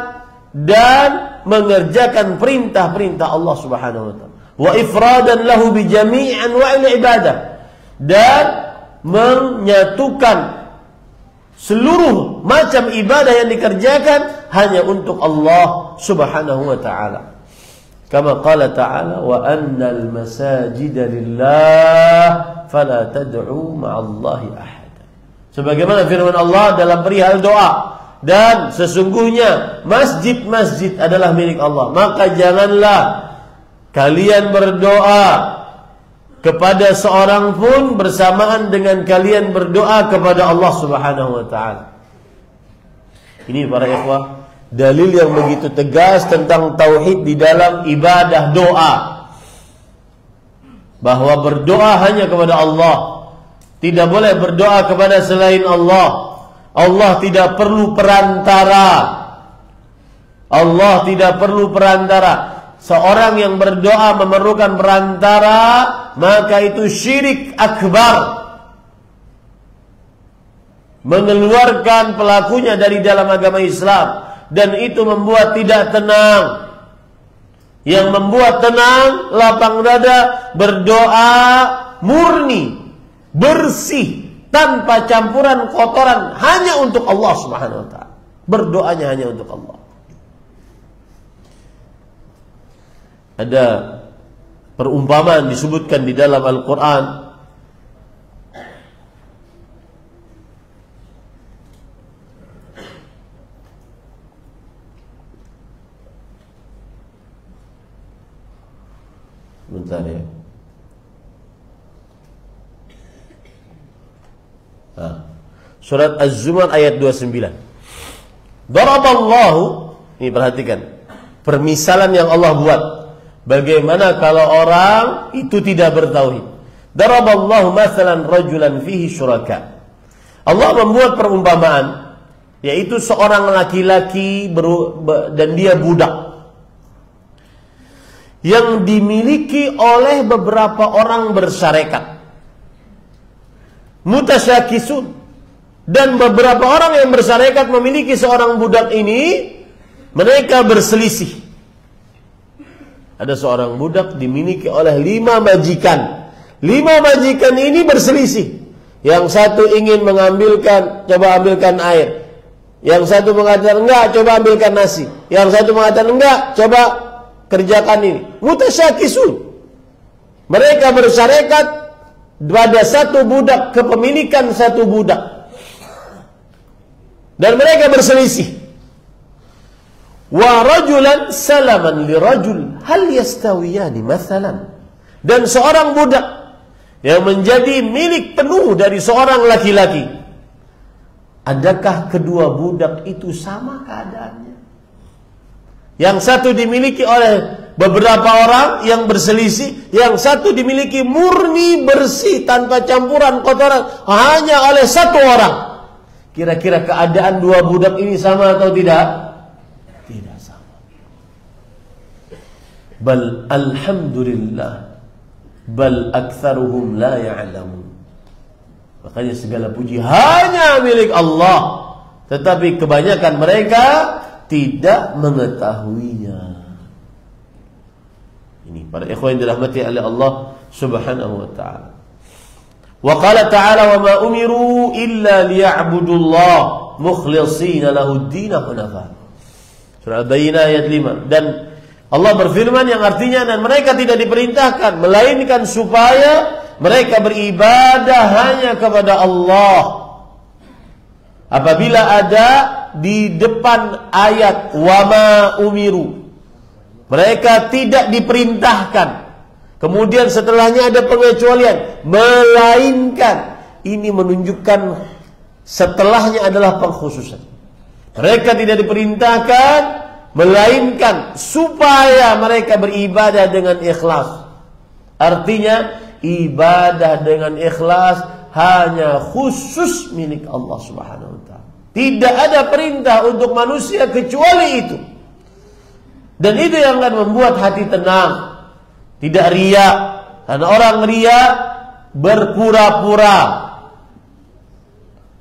dan mengerjakan perintah-perintah Allah Subhanahu wa taala. Wa ifradan lahu bi jami' anwa'il ibadah, dan menyatukan seluruh seluruh macam ibadah yang dikerjakan hanya untuk Allah Subhanahu wa ta'ala. Kama qala ta'ala wa annal masajida lillah fala tad'u ma'allahi ahada. Sebagaimana firman Allah dalam perihal doa, dan sesungguhnya masjid-masjid adalah milik Allah, maka janganlah kalian berdoa kepada seorang pun bersamaan dengan kalian berdoa kepada Allah Subhanahu wa ta'ala. Ini para ikhwah, dalil yang begitu tegas tentang tauhid di dalam ibadah doa, bahwa berdoa hanya kepada Allah, tidak boleh berdoa kepada selain Allah. Allah tidak perlu perantara. Allah tidak perlu perantara. Seorang yang berdoa memerlukan perantara, maka itu syirik akbar, mengeluarkan pelakunya dari dalam agama Islam, dan itu membuat tidak tenang. Yang membuat tenang, lapang dada, berdoa murni, bersih, tanpa campuran kotoran, hanya untuk Allah Subhanahu wa ta'ala. Berdoanya hanya untuk Allah. Ada perumpamaan disebutkan di dalam Al-Quran. Bentar ya. Surat Az-Zumar ayat 29. Daraballahu, ini perhatikan permisalan yang Allah buat. Bagaimana kalau orang itu tidak bertauhid? Daraballahu mathalan rajulan fihi syuraka. Allah membuat perumpamaan, yaitu seorang laki-laki dan dia budak yang dimiliki oleh beberapa orang bersyarekat, mutasyakisun, dan beberapa orang yang bersyarekat memiliki seorang budak ini, mereka berselisih. Ada seorang budak dimiliki oleh 5 majikan. 5 majikan ini berselisih. Yang satu ingin mengambilkan, coba ambilkan air. Yang satu mengatakan enggak, coba ambilkan nasi. Yang satu mengatakan enggak, coba kerjakan ini. Mutasyakisun. Mereka bersyarekat pada satu budak, kepemilikan satu budak. Dan mereka berselisih. Wa rajulan salaman li rajul hal yastawiyani mathalan. Dan seorang budak yang menjadi milik penuh dari seorang laki-laki, adakah kedua budak itu sama keadaannya? Yang satu dimiliki oleh beberapa orang yang berselisih, yang satu dimiliki murni bersih tanpa campuran kotoran hanya oleh satu orang. Kira-kira keadaan dua budak ini sama atau tidak? Tidak sama. Bal alhamdulillah, bal aktsaruhum la ya'lamun. Makanya segala puji hanya milik Allah, tetapi kebanyakan mereka tidak mengetahuinya. Ini para ikhwan yang dirahmati oleh Allah Subhanahu wa ta'ala. Wa qala ta'ala wa ma umiru illa liya'budullah mukhlishina lahud-din hunafa. Surah Al-Bayyinah ayat 5. Dan Allah berfirman yang artinya, dan mereka tidak diperintahkan melainkan supaya mereka beribadah hanya kepada Allah. Apabila ada di depan ayat wa ma umiru, mereka tidak diperintahkan, kemudian setelahnya ada pengecualian, melainkan, ini menunjukkan setelahnya adalah pengkhususan. Mereka tidak diperintahkan melainkan supaya mereka beribadah dengan ikhlas. Artinya ibadah dengan ikhlas hanya khusus milik Allah Subhanahu wa ta'ala. Tidak ada perintah untuk manusia kecuali itu. Dan itu yang akan membuat hati tenang, tidak riya. Karena orang riya berpura-pura.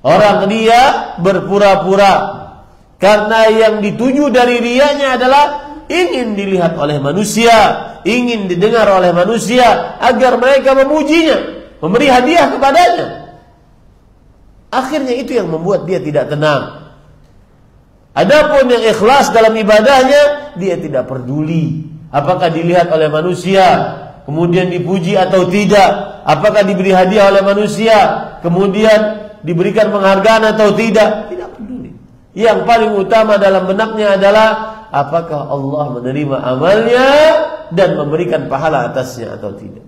Orang riya berpura-pura. Karena yang dituju dari riyanya adalah ingin dilihat oleh manusia, ingin didengar oleh manusia, agar mereka memujinya, memberi hadiah kepadanya. Akhirnya itu yang membuat dia tidak tenang. Adapun yang ikhlas dalam ibadahnya, dia tidak peduli apakah dilihat oleh manusia, kemudian dipuji atau tidak, apakah diberi hadiah oleh manusia, kemudian diberikan penghargaan atau tidak peduli. Yang paling utama dalam benaknya adalah apakah Allah menerima amalnya dan memberikan pahala atasnya atau tidak.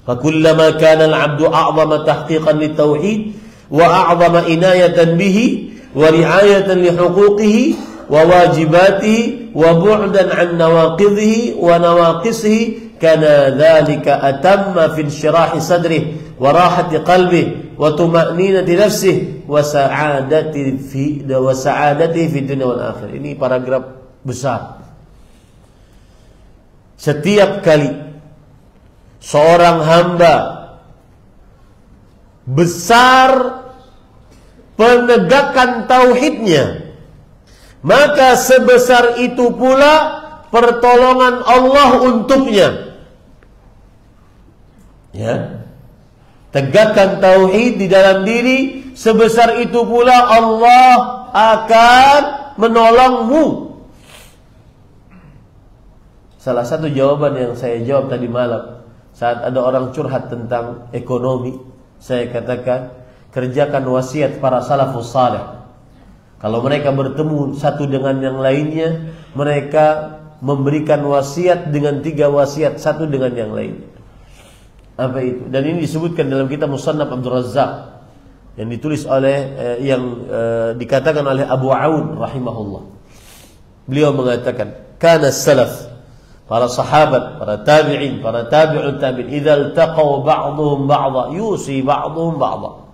Fakullama kana al-'abdu a'zama tahqiqan litauhid wa a'zama inayatan bihi wa ri'ayatan li huquqihi wa wajibatihi wa bu'dan 'an nawaqidhihi wa nawaqisihi kana dhalika atamma fi inshirahi sadrihi wa rahati qalbihi wa tuma'ninati nafsihi wa sa'adati fi dunya wal akhirah. Ini paragraf besar. Setiap kali seorang hamba besar penegakan tauhidnya, maka sebesar itu pula pertolongan Allah untuknya. Ya, tegakkan tauhid di dalam diri, sebesar itu pula Allah akan menolongmu. Salah satu jawaban yang saya jawab tadi malam saat ada orang curhat tentang ekonomi, saya katakan, kerjakan wasiat para salafus saleh. Kalau mereka bertemu satu dengan yang lainnya, mereka memberikan wasiat dengan 3 wasiat satu dengan yang lain. Apa itu? Dan ini disebutkan dalam kitab Musannaf Abdul Razzaq yang ditulis oleh dikatakan oleh Abu Aun rahimahullah. Beliau mengatakan, kana salaf, para sahabat, para tabi'in, para tabi'ut tabi'in, idza iltaqaw ba'dhum ba'dha yusi ba'dhum ba'dha.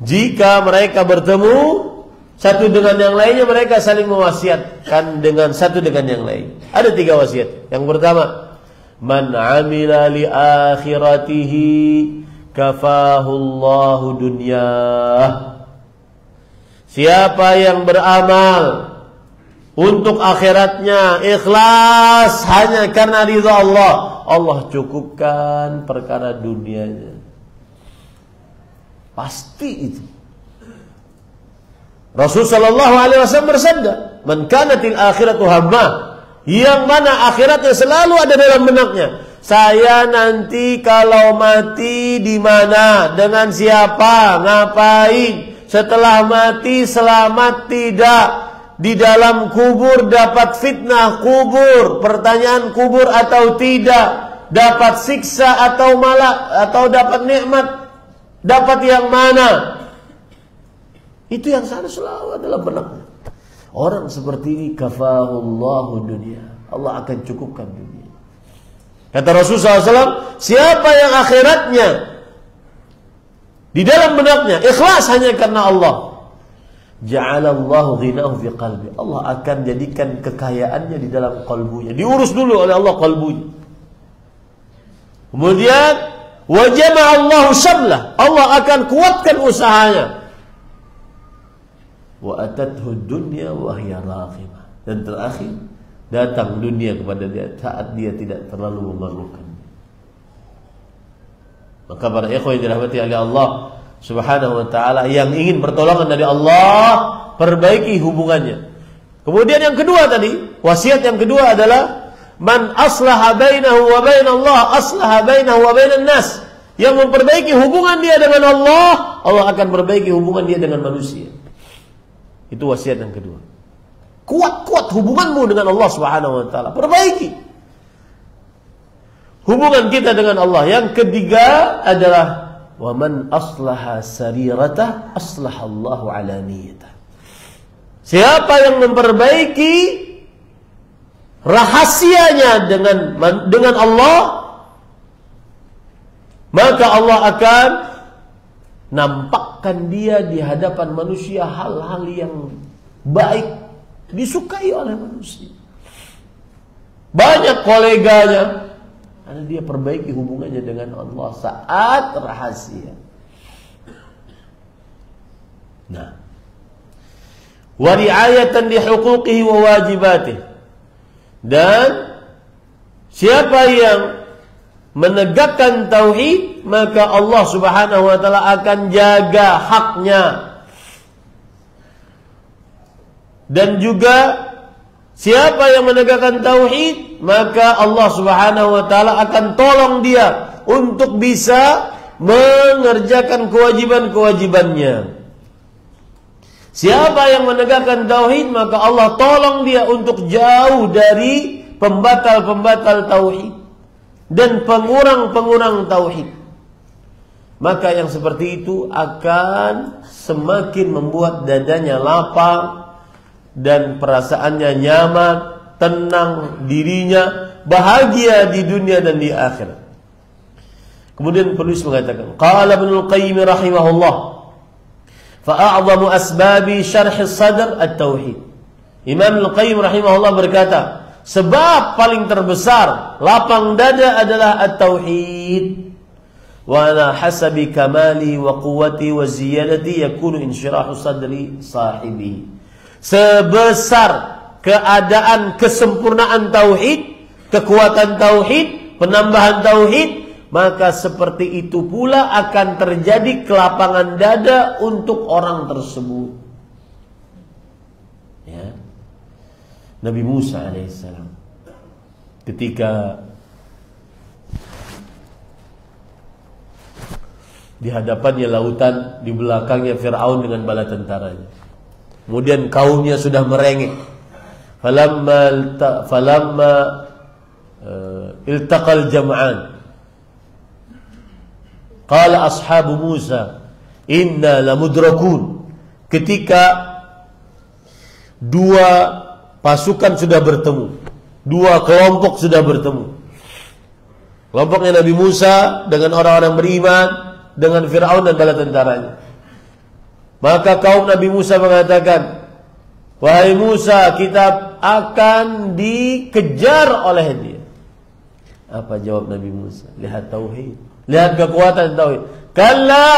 Jika mereka bertemu satu dengan yang lainnya, mereka saling mewasiatkan dengan satu dengan yang lain. Ada 3 wasiat. Yang pertama, man 'amila li akhiratihi kafahu Allahu dunyah. Siapa yang beramal untuk akhiratnya, ikhlas hanya karena ridha Allah, Allah cukupkan perkara dunianya. Pasti itu. Rasul sallallahu alaihi wasallam bersabda, "Man kanatil akhiratu hamma," yang mana akhiratnya selalu ada dalam benaknya. Saya nanti kalau mati di mana, dengan siapa, ngapain, setelah mati selamat tidak, di dalam kubur dapat fitnah kubur, pertanyaan kubur atau tidak, dapat siksa atau malah atau dapat nikmat, dapat yang mana? Itu yang selalu adalah benaknya. Orang seperti ini kafahullahu dunia, Allah akan cukupkan dunia. Kata Rasulullah SAW, siapa yang akhiratnya di dalam benaknya ikhlas hanya karena Allah, ja'alallahu ghinahu fi qalbi, Allah akan jadikan kekayaannya di dalam kalbunya. Diurus dulu oleh Allah kalbunya. Kemudian wa jama'allahu syamlah, Allah akan kuatkan usahanya. Wa atathu dunya wa hiya raghimah, dan terakhir datang dunia kepada dia saat dia tidak terlalu memerlukan. Maka para ikhwan yang dirahmati oleh Allah Subhanahu wa ta'ala, yang ingin pertolongan dari Allah, perbaiki hubungannya. Kemudian yang kedua tadi, wasiat yang kedua adalah man aslaha bainahu wa bainallah aslaha bainahu wa bainan nas. Yang memperbaiki hubungan dia dengan Allah, Allah akan perbaiki hubungan dia dengan manusia. Itu wasiat yang kedua. Kuat-kuat hubunganmu dengan Allah Subhanahu wa ta'ala, perbaiki hubungan kita dengan Allah. Yang ketiga adalah wa man aslaha sarirata aslahallahu alaniyata. Siapa yang memperbaiki rahasianya dengan Allah, maka Allah akan nampakkan dia di hadapan manusia hal-hal yang baik, disukai oleh manusia. Banyak koleganya, karena dia perbaiki hubungannya dengan Allah saat rahasia. Nah, wa ri'ayatan li huquqihi wa wajibatih. Dan siapa yang menegakkan tauhid, maka Allah Subhanahu wa ta'ala akan jaga haknya. Dan juga siapa yang menegakkan tauhid, maka Allah Subhanahu wa taala akan tolong dia untuk bisa mengerjakan kewajiban-kewajibannya. Siapa yang menegakkan tauhid, maka Allah tolong dia untuk jauh dari pembatal-pembatal tauhid dan pengurang-pengurang tauhid. Maka yang seperti itu akan semakin membuat dadanya lapang dan perasaannya nyaman, tenang dirinya, bahagia di dunia dan di akhirat. Kemudian penulis mengatakan, qala Ibnul Qayyim rahimahullah, fa'a'zamu asbabi syarh as-sadr at-tauhid. Imam Ibnul Qayyim rahimahullah berkata, sebab paling terbesar lapang dada adalah at-tauhid. Wa ala hasabi kamali wa quwwati wa ziyadati yakunu insyirahu sadri sahibi. Sebesar keadaan kesempurnaan tauhid, kekuatan tauhid, penambahan tauhid, maka seperti itu pula akan terjadi kelapangan dada untuk orang tersebut. Ya. Nabi Musa alaihissalam ketika di hadapannya lautan, di belakangnya Fir'aun dengan bala tentaranya. Kemudian kaumnya sudah merengek. Falamma iltaqal jam'an. Qala ashabu Musa, inna lamudrakun. Ketika dua pasukan sudah bertemu, dua kelompok sudah bertemu. Kelompoknya Nabi Musa dengan orang-orang beriman, dengan Fir'aun dan bala tentaranya. Maka kaum Nabi Musa mengatakan, wahai Musa, kita akan dikejar oleh dia. Apa jawab Nabi Musa? Lihat tauhid, lihat kekuatan tauhid. Kalla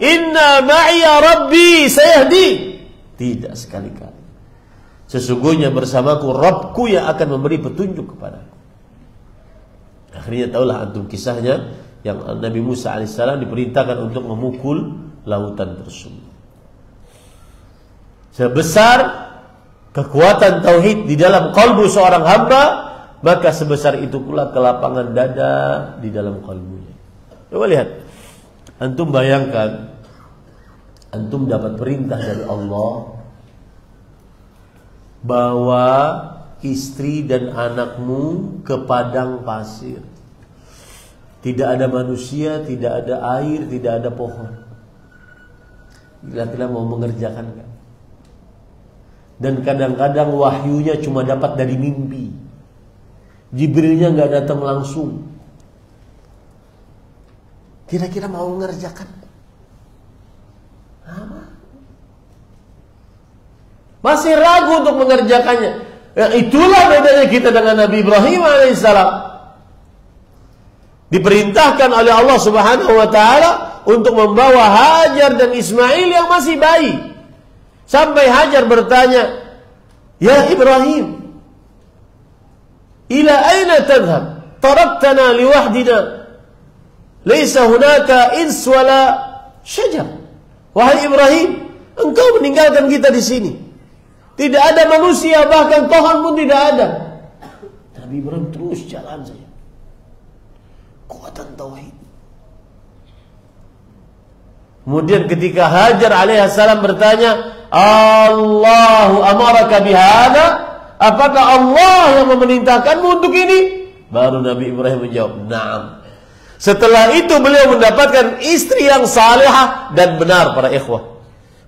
inna ma'iya rabbi sayahdi. Tidak sekali-kali. Sesungguhnya bersamaku Rabbku yang akan memberi petunjuk kepadaku. Akhirnya tahulah antum kisahnya, yang Nabi Musa alaihissalam diperintahkan untuk memukul lautan tersebut. Sebesar kekuatan tauhid di dalam kalbu seorang hamba, maka sebesar itu pula kelapangan dada di dalam kalbunya. Coba lihat, antum bayangkan, antum dapat perintah dari Allah bawa istri dan anakmu ke padang pasir. Tidak ada manusia, tidak ada air, tidak ada pohon. Kira-kira mau mengerjakan kan? Dan kadang-kadang wahyunya cuma dapat dari mimpi. Jibrilnya nggak datang langsung. Kira-kira mau mengerjakan? Masih ragu untuk mengerjakannya. Ya, itulah bedanya kita dengan Nabi Ibrahim alaihissalam. Diperintahkan oleh Allah Subhanahu wa taala untuk membawa Hajar dan Ismail yang masih bayi. Sampai Hajar bertanya, "Ya Ibrahim, ila aina tadhhab? Taraktana liwahdina. Laisa hunaka ins wala syajar." Wahai Ibrahim, engkau meninggalkan kita di sini. Tidak ada manusia, bahkan pohon pun tidak ada. Nabi Ibrahim terus jalan saja. Kuatan tauhid. Kemudian ketika Hajar alaihissalam bertanya, Allahu amaraka bihada? Apakah Allah yang memerintahkanmu untuk ini? Baru Nabi Ibrahim menjawab, na'am. Setelah itu beliau mendapatkan istri yang salihah dan benar para ikhwah.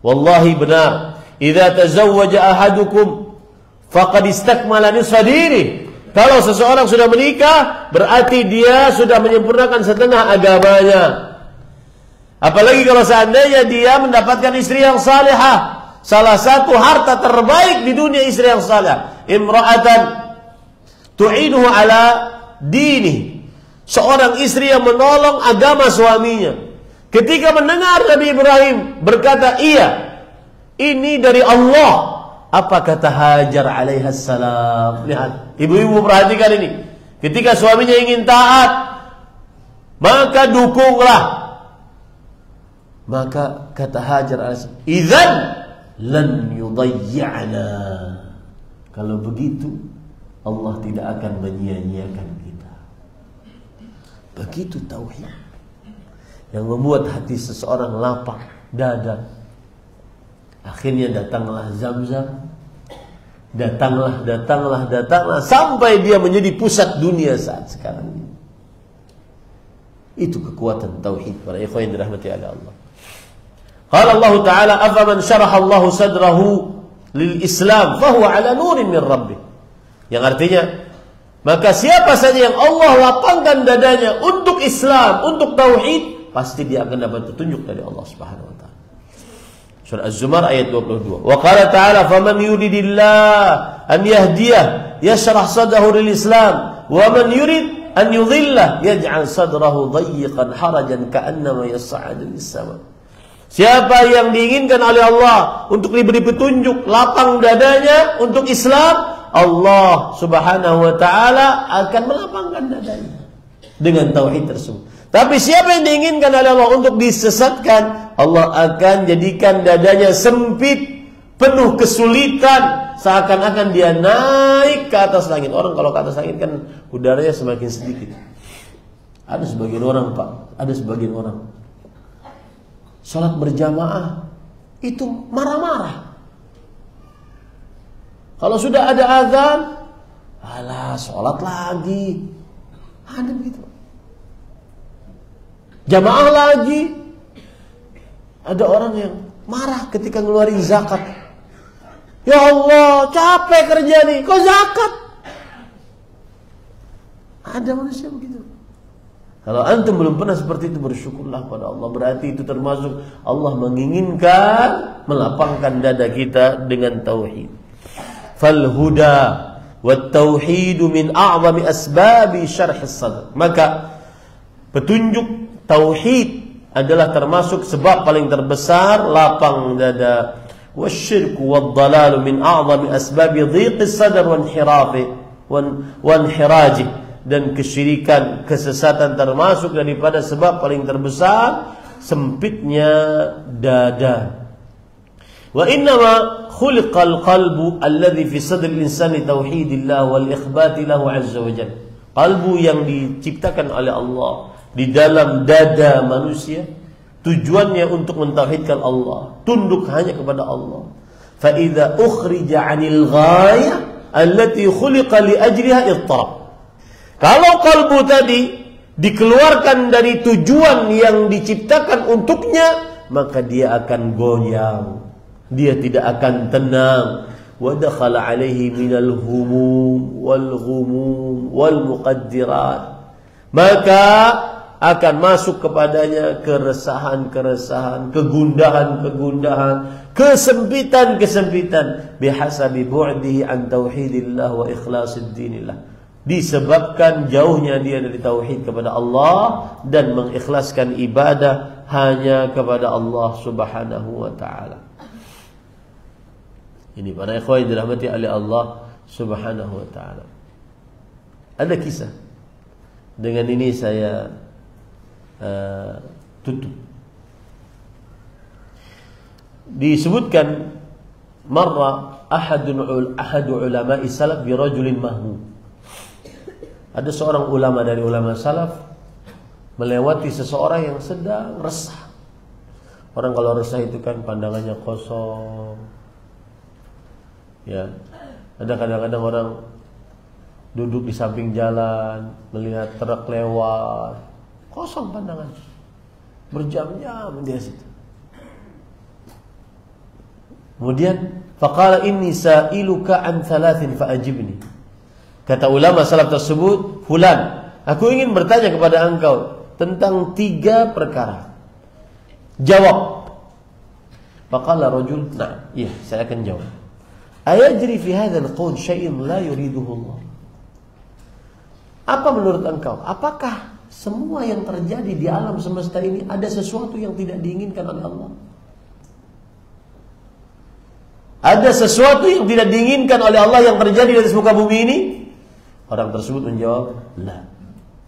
Wallahi benar. Idza tazawwaja ahadukum faqad istakmala nisfa dinihi. Kalau seseorang sudah menikah, berarti dia sudah menyempurnakan setengah agamanya. Apalagi kalau seandainya dia mendapatkan istri yang salihah. Salah satu harta terbaik di dunia istri yang salihah. Imra'atan tu'inuhu ala dini. Seorang istri yang menolong agama suaminya. Ketika mendengar Nabi Ibrahim berkata, iya, ini dari Allah. Apa kata Hajar alaihissalam? Lihat, ibu-ibu perhatikan ini. Ketika suaminya ingin taat, maka dukunglah. Maka kata Hajar alaihissalam, idzan lan yudayyi'na. Kalau begitu Allah tidak akan menyia-nyiakan kita. Begitu tauhid yang membuat hati seseorang lapang dada. Akhirnya datanglah Zamzam. Datanglah sampai dia menjadi pusat dunia saat sekarang ini. Itu kekuatan tauhid para ikhwan yang dirahmati oleh Allah. Qala Allah Ta'ala afaman syaraha Allah sadrahu lil Islam fahuwa ala nurin min rabbih. Yang artinya, maka siapa saja yang Allah lapangkan dadanya untuk Islam, untuk tauhid, pasti dia akan dapat petunjuk dari Allah Subhanahu wa taala. Surah Az-Zumar ayat 22. Wa qala ta'ala faman yuridillah an yahdiyah yashrah sadrahu lil Islam wa man yurid an yudhillah yaj'al sadrahu dayyiqan harajan ka'annama yas'adu lis sama. Siapa yang diinginkan oleh Allah untuk diberi petunjuk, lapang dadanya untuk Islam, Allah Subhanahu wa taala akan melapangkan dadanya dengan tauhid tersebut. Tapi siapa yang diinginkan oleh Allah untuk disesatkan, Allah akan jadikan dadanya sempit, penuh kesulitan, seakan-akan dia naik ke atas langit. Orang kalau ke atas langit kan udaranya semakin sedikit. Ada sebagian orang, Pak, ada sebagian orang salat berjamaah itu marah-marah. Kalau sudah ada azan, alah salat lagi. Ada begitu. Jamaah lagi. Ada orang yang marah ketika ngeluarin zakat. Ya Allah, capek kerja nih, kok zakat? Ada manusia begitu. Kalau antum belum pernah seperti itu, bersyukurlah pada Allah. Berarti itu termasuk Allah menginginkan melapangkan dada kita dengan tauhid. Fal huda wat tauhidu min a'zami asbabi syarh as-sadr. Maka petunjuk tauhid adalah termasuk sebab paling terbesar lapang dada. Wasyirku wad-dalalu min a'zami asbabi dhiqi as-sadr wa inhirafi wa inhiraji. Dan kesyirikan, kesesatan termasuk daripada sebab paling terbesar sempitnya dada. Wa innama khuliqal qalbu alladhi fi sadril insani tauhidillah wal ikhbati lahu azza wa jalla. Qalbu yang diciptakan oleh Allah di dalam dada manusia tujuannya untuk mentauhidkan Allah, tunduk hanya kepada Allah. Fa idza ukhrija 'anil ghayah allati khuliqa li ajliha ittarab. Kalau kalbu tadi dikeluarkan dari tujuan yang diciptakan untuknya, maka dia akan goyang. Dia tidak akan tenang. Wa dakhala alaihi minal humum wal ghumum wal muqaddirat. Maka akan masuk kepadanya keresahan-keresahan, kegundahan-kegundahan, kesempitan-kesempitan bihasabi bu'dihi an tauhidillah wa ikhlasid dinillah. Disebabkan jauhnya dia dari tauhid kepada Allah dan mengikhlaskan ibadah hanya kepada Allah Subhanahu wa taala. Ini para ikhwan yang dirahmati oleh Allah Subhanahu wa taala. Ada kisah. Dengan ini saya tutup. Disebutkan marra ahadu ulama'i salaf bi rajulin mahmum. Ada seorang ulama dari ulama salaf melewati seseorang yang sedang resah. Orang kalau resah itu kan pandangannya kosong. Ya. Ada kadang-kadang orang duduk di samping jalan, melihat truk lewat, kosong pandangan. Berjam-jam dia situ. Kemudian faqala inni sa'iluka an thalathin fa'ajibni. Kata ulama salaf tersebut, fulan, aku ingin bertanya kepada engkau tentang 3 perkara. Jawab. Faqala rajul, nah, iya, saya akan jawab. Ayajri fi hadzal qaul syai'un la yuriduhu Allah. Apa menurut engkau? Apakah semua yang terjadi di alam semesta ini ada sesuatu yang tidak diinginkan oleh Allah? Ada sesuatu yang tidak diinginkan oleh Allah yang terjadi di atas muka bumi ini? Orang tersebut menjawab, la.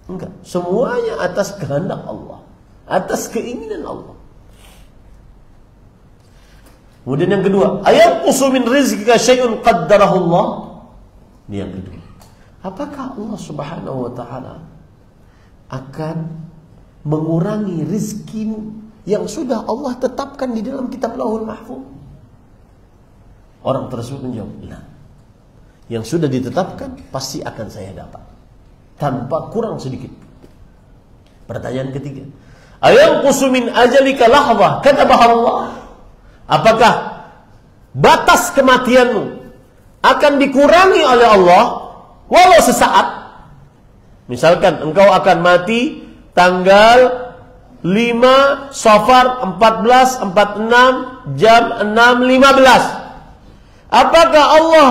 Enggak, semuanya atas kehendak Allah, atas keinginan Allah. Kemudian yang kedua, ayanqusu min rizqika syai'un qaddarahu Allah. Ini yang kedua. Apakah Allah Subhanahu wa taala akan mengurangi rizkimu yang sudah Allah tetapkan di dalam kitab Lauhul Mahfuz? Orang tersebut menjawab, "La." Yang sudah ditetapkan pasti akan saya dapat tanpa kurang sedikit. Pertanyaan ketiga, ayanqusu min ajalika lahzah katabaha Allah. Apakah batas kematianmu akan dikurangi oleh Allah walau sesaat? Misalkan engkau akan mati tanggal 5 Safar 1446 jam 6.15. Apakah Allah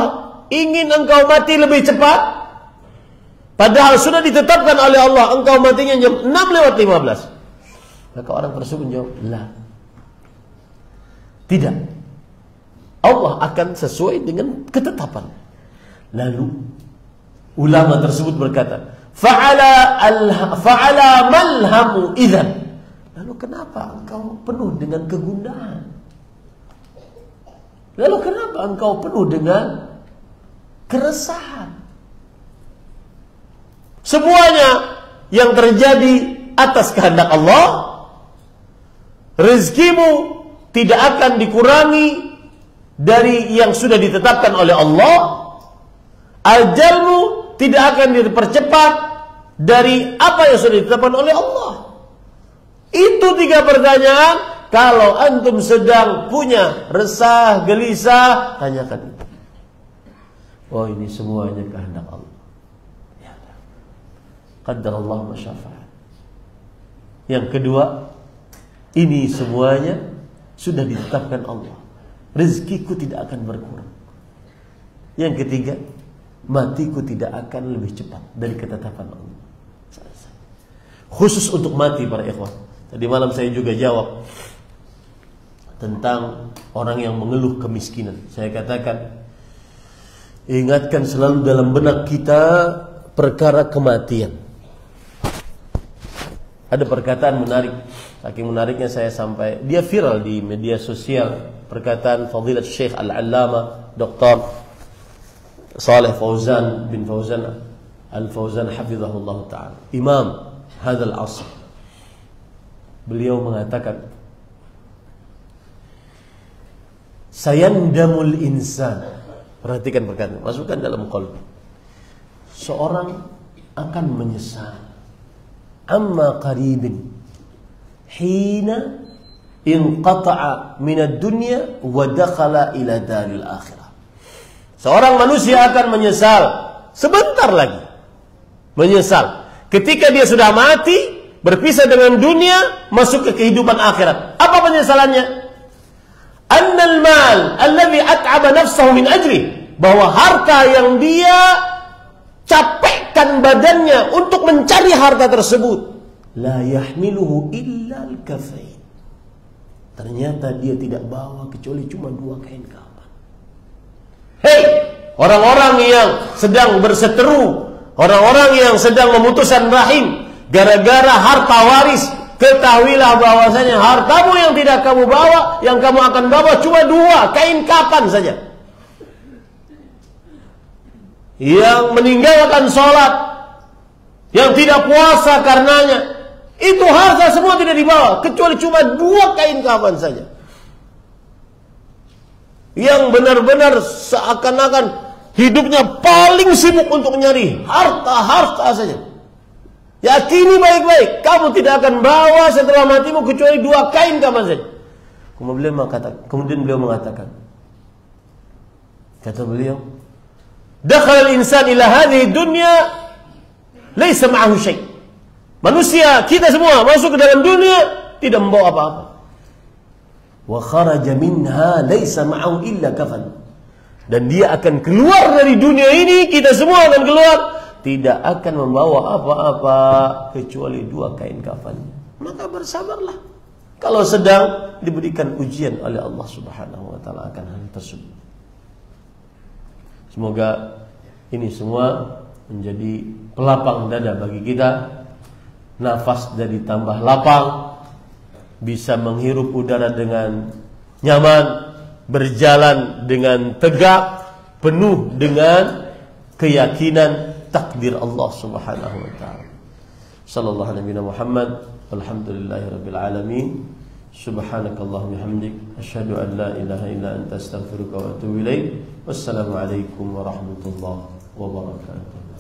ingin engkau mati lebih cepat? Padahal sudah ditetapkan oleh Allah engkau matinya jam 6:15. Maka orang tersebut menjawab, "La." Tidak. Allah akan sesuai dengan ketetapan. Lalu ulama tersebut berkata, Fa'ala malhamu idzan. Lalu kenapa engkau penuh dengan kegundahan? Lalu kenapa engkau penuh dengan keresahan? Semuanya yang terjadi atas kehendak Allah. Rezekimu tidak akan dikurangi dari yang sudah ditetapkan oleh Allah. Ajalmu tidak akan dipercepat dari apa yang sudah ditetapkan oleh Allah. Itu 3 pertanyaan. Kalau antum sedang punya resah, gelisah, tanyakan itu. Oh, ini semuanya kehendak Allah. Ya, qaddarallahu ma syaa fa'al. Yang kedua, ini semuanya sudah ditetapkan Allah. Rezekiku tidak akan berkurang. Yang ketiga, matiku tidak akan lebih cepat dari ketetapan Allah. Khusus untuk mati para ikhwan. Tadi malam saya juga jawab tentang orang yang mengeluh kemiskinan. Saya katakan, ingatkan selalu dalam benak kita perkara kematian. Ada perkataan menarik. Saking menariknya saya sampai dia viral di media sosial. Perkataan Fadilat Syekh Al-Allamah Dr. Saleh Fauzan bin Fauzan Al-Fauzan hafizahullah ta'ala, Imam hadzal asr. Beliau mengatakan, sayandamul insan. Perhatikan perkataan, masukkan dalam qalbi. Seorang akan menyesal amma qaribin hina inqata'a minad dunya wa dakhala ila daril akhirah. Seorang manusia akan menyesal sebentar lagi. Menyesal ketika dia sudah mati, berpisah dengan dunia, masuk ke kehidupan akhirat. Apa penyesalannya? Annal mal alladhi at'aba nafsahu min ajri, bahwa harta yang dia capekkan badannya untuk mencari harta tersebut, la yahmiluhu illa al-kafain. Ternyata dia tidak bawa kecuali cuma 2 kain kafan. Hei, orang-orang yang sedang berseteru, orang-orang yang sedang memutuskan rahim gara-gara harta waris, ketahuilah bahwasanya hartamu yang tidak kamu bawa, yang kamu akan bawa cuma 2 kain kafan saja. Yang meninggalkan sholat, yang tidak puasa karenanya, itu harta semua tidak dibawa kecuali cuma 2 kain kafan saja. Yang benar-benar seakan-akan hidupnya paling sibuk untuk nyari harta saja. Yakini baik-baik, kamu tidak akan bawa setelah matimu kecuali 2 kain kafan saja. Kemudian beliau mengatakan, kata beliau, dakhala al-insan ila hadhihi dunya laysa ma'ahu syai'. Manusia, kita semua masuk ke dalam dunia tidak membawa apa-apa. Wa kharaja minha laysa ma'ahu illa kafan. Dan dia akan keluar dari dunia ini, kita semua akan keluar, tidak akan membawa apa-apa kecuali 2 kain kafan. Maka bersabarlah kalau sedang diberikan ujian oleh Allah Subhanahu wa taala akan hal tersebut. Semoga ini semua menjadi pelapang dada bagi kita, nafas jadi tambah lapang, bisa menghirup udara dengan nyaman, berjalan dengan tegak, penuh dengan keyakinan takdir Allah Subhanahu wa taala. Sallallahu alaihi Muhammad, alhamdulillahirabbil alamin. Subhanakallahumma hamdik, asyhadu an la ilaha illa anta astaghfiruka wa atubu ilaik. Wassalamu alaikum warahmatullahi wabarakatuh.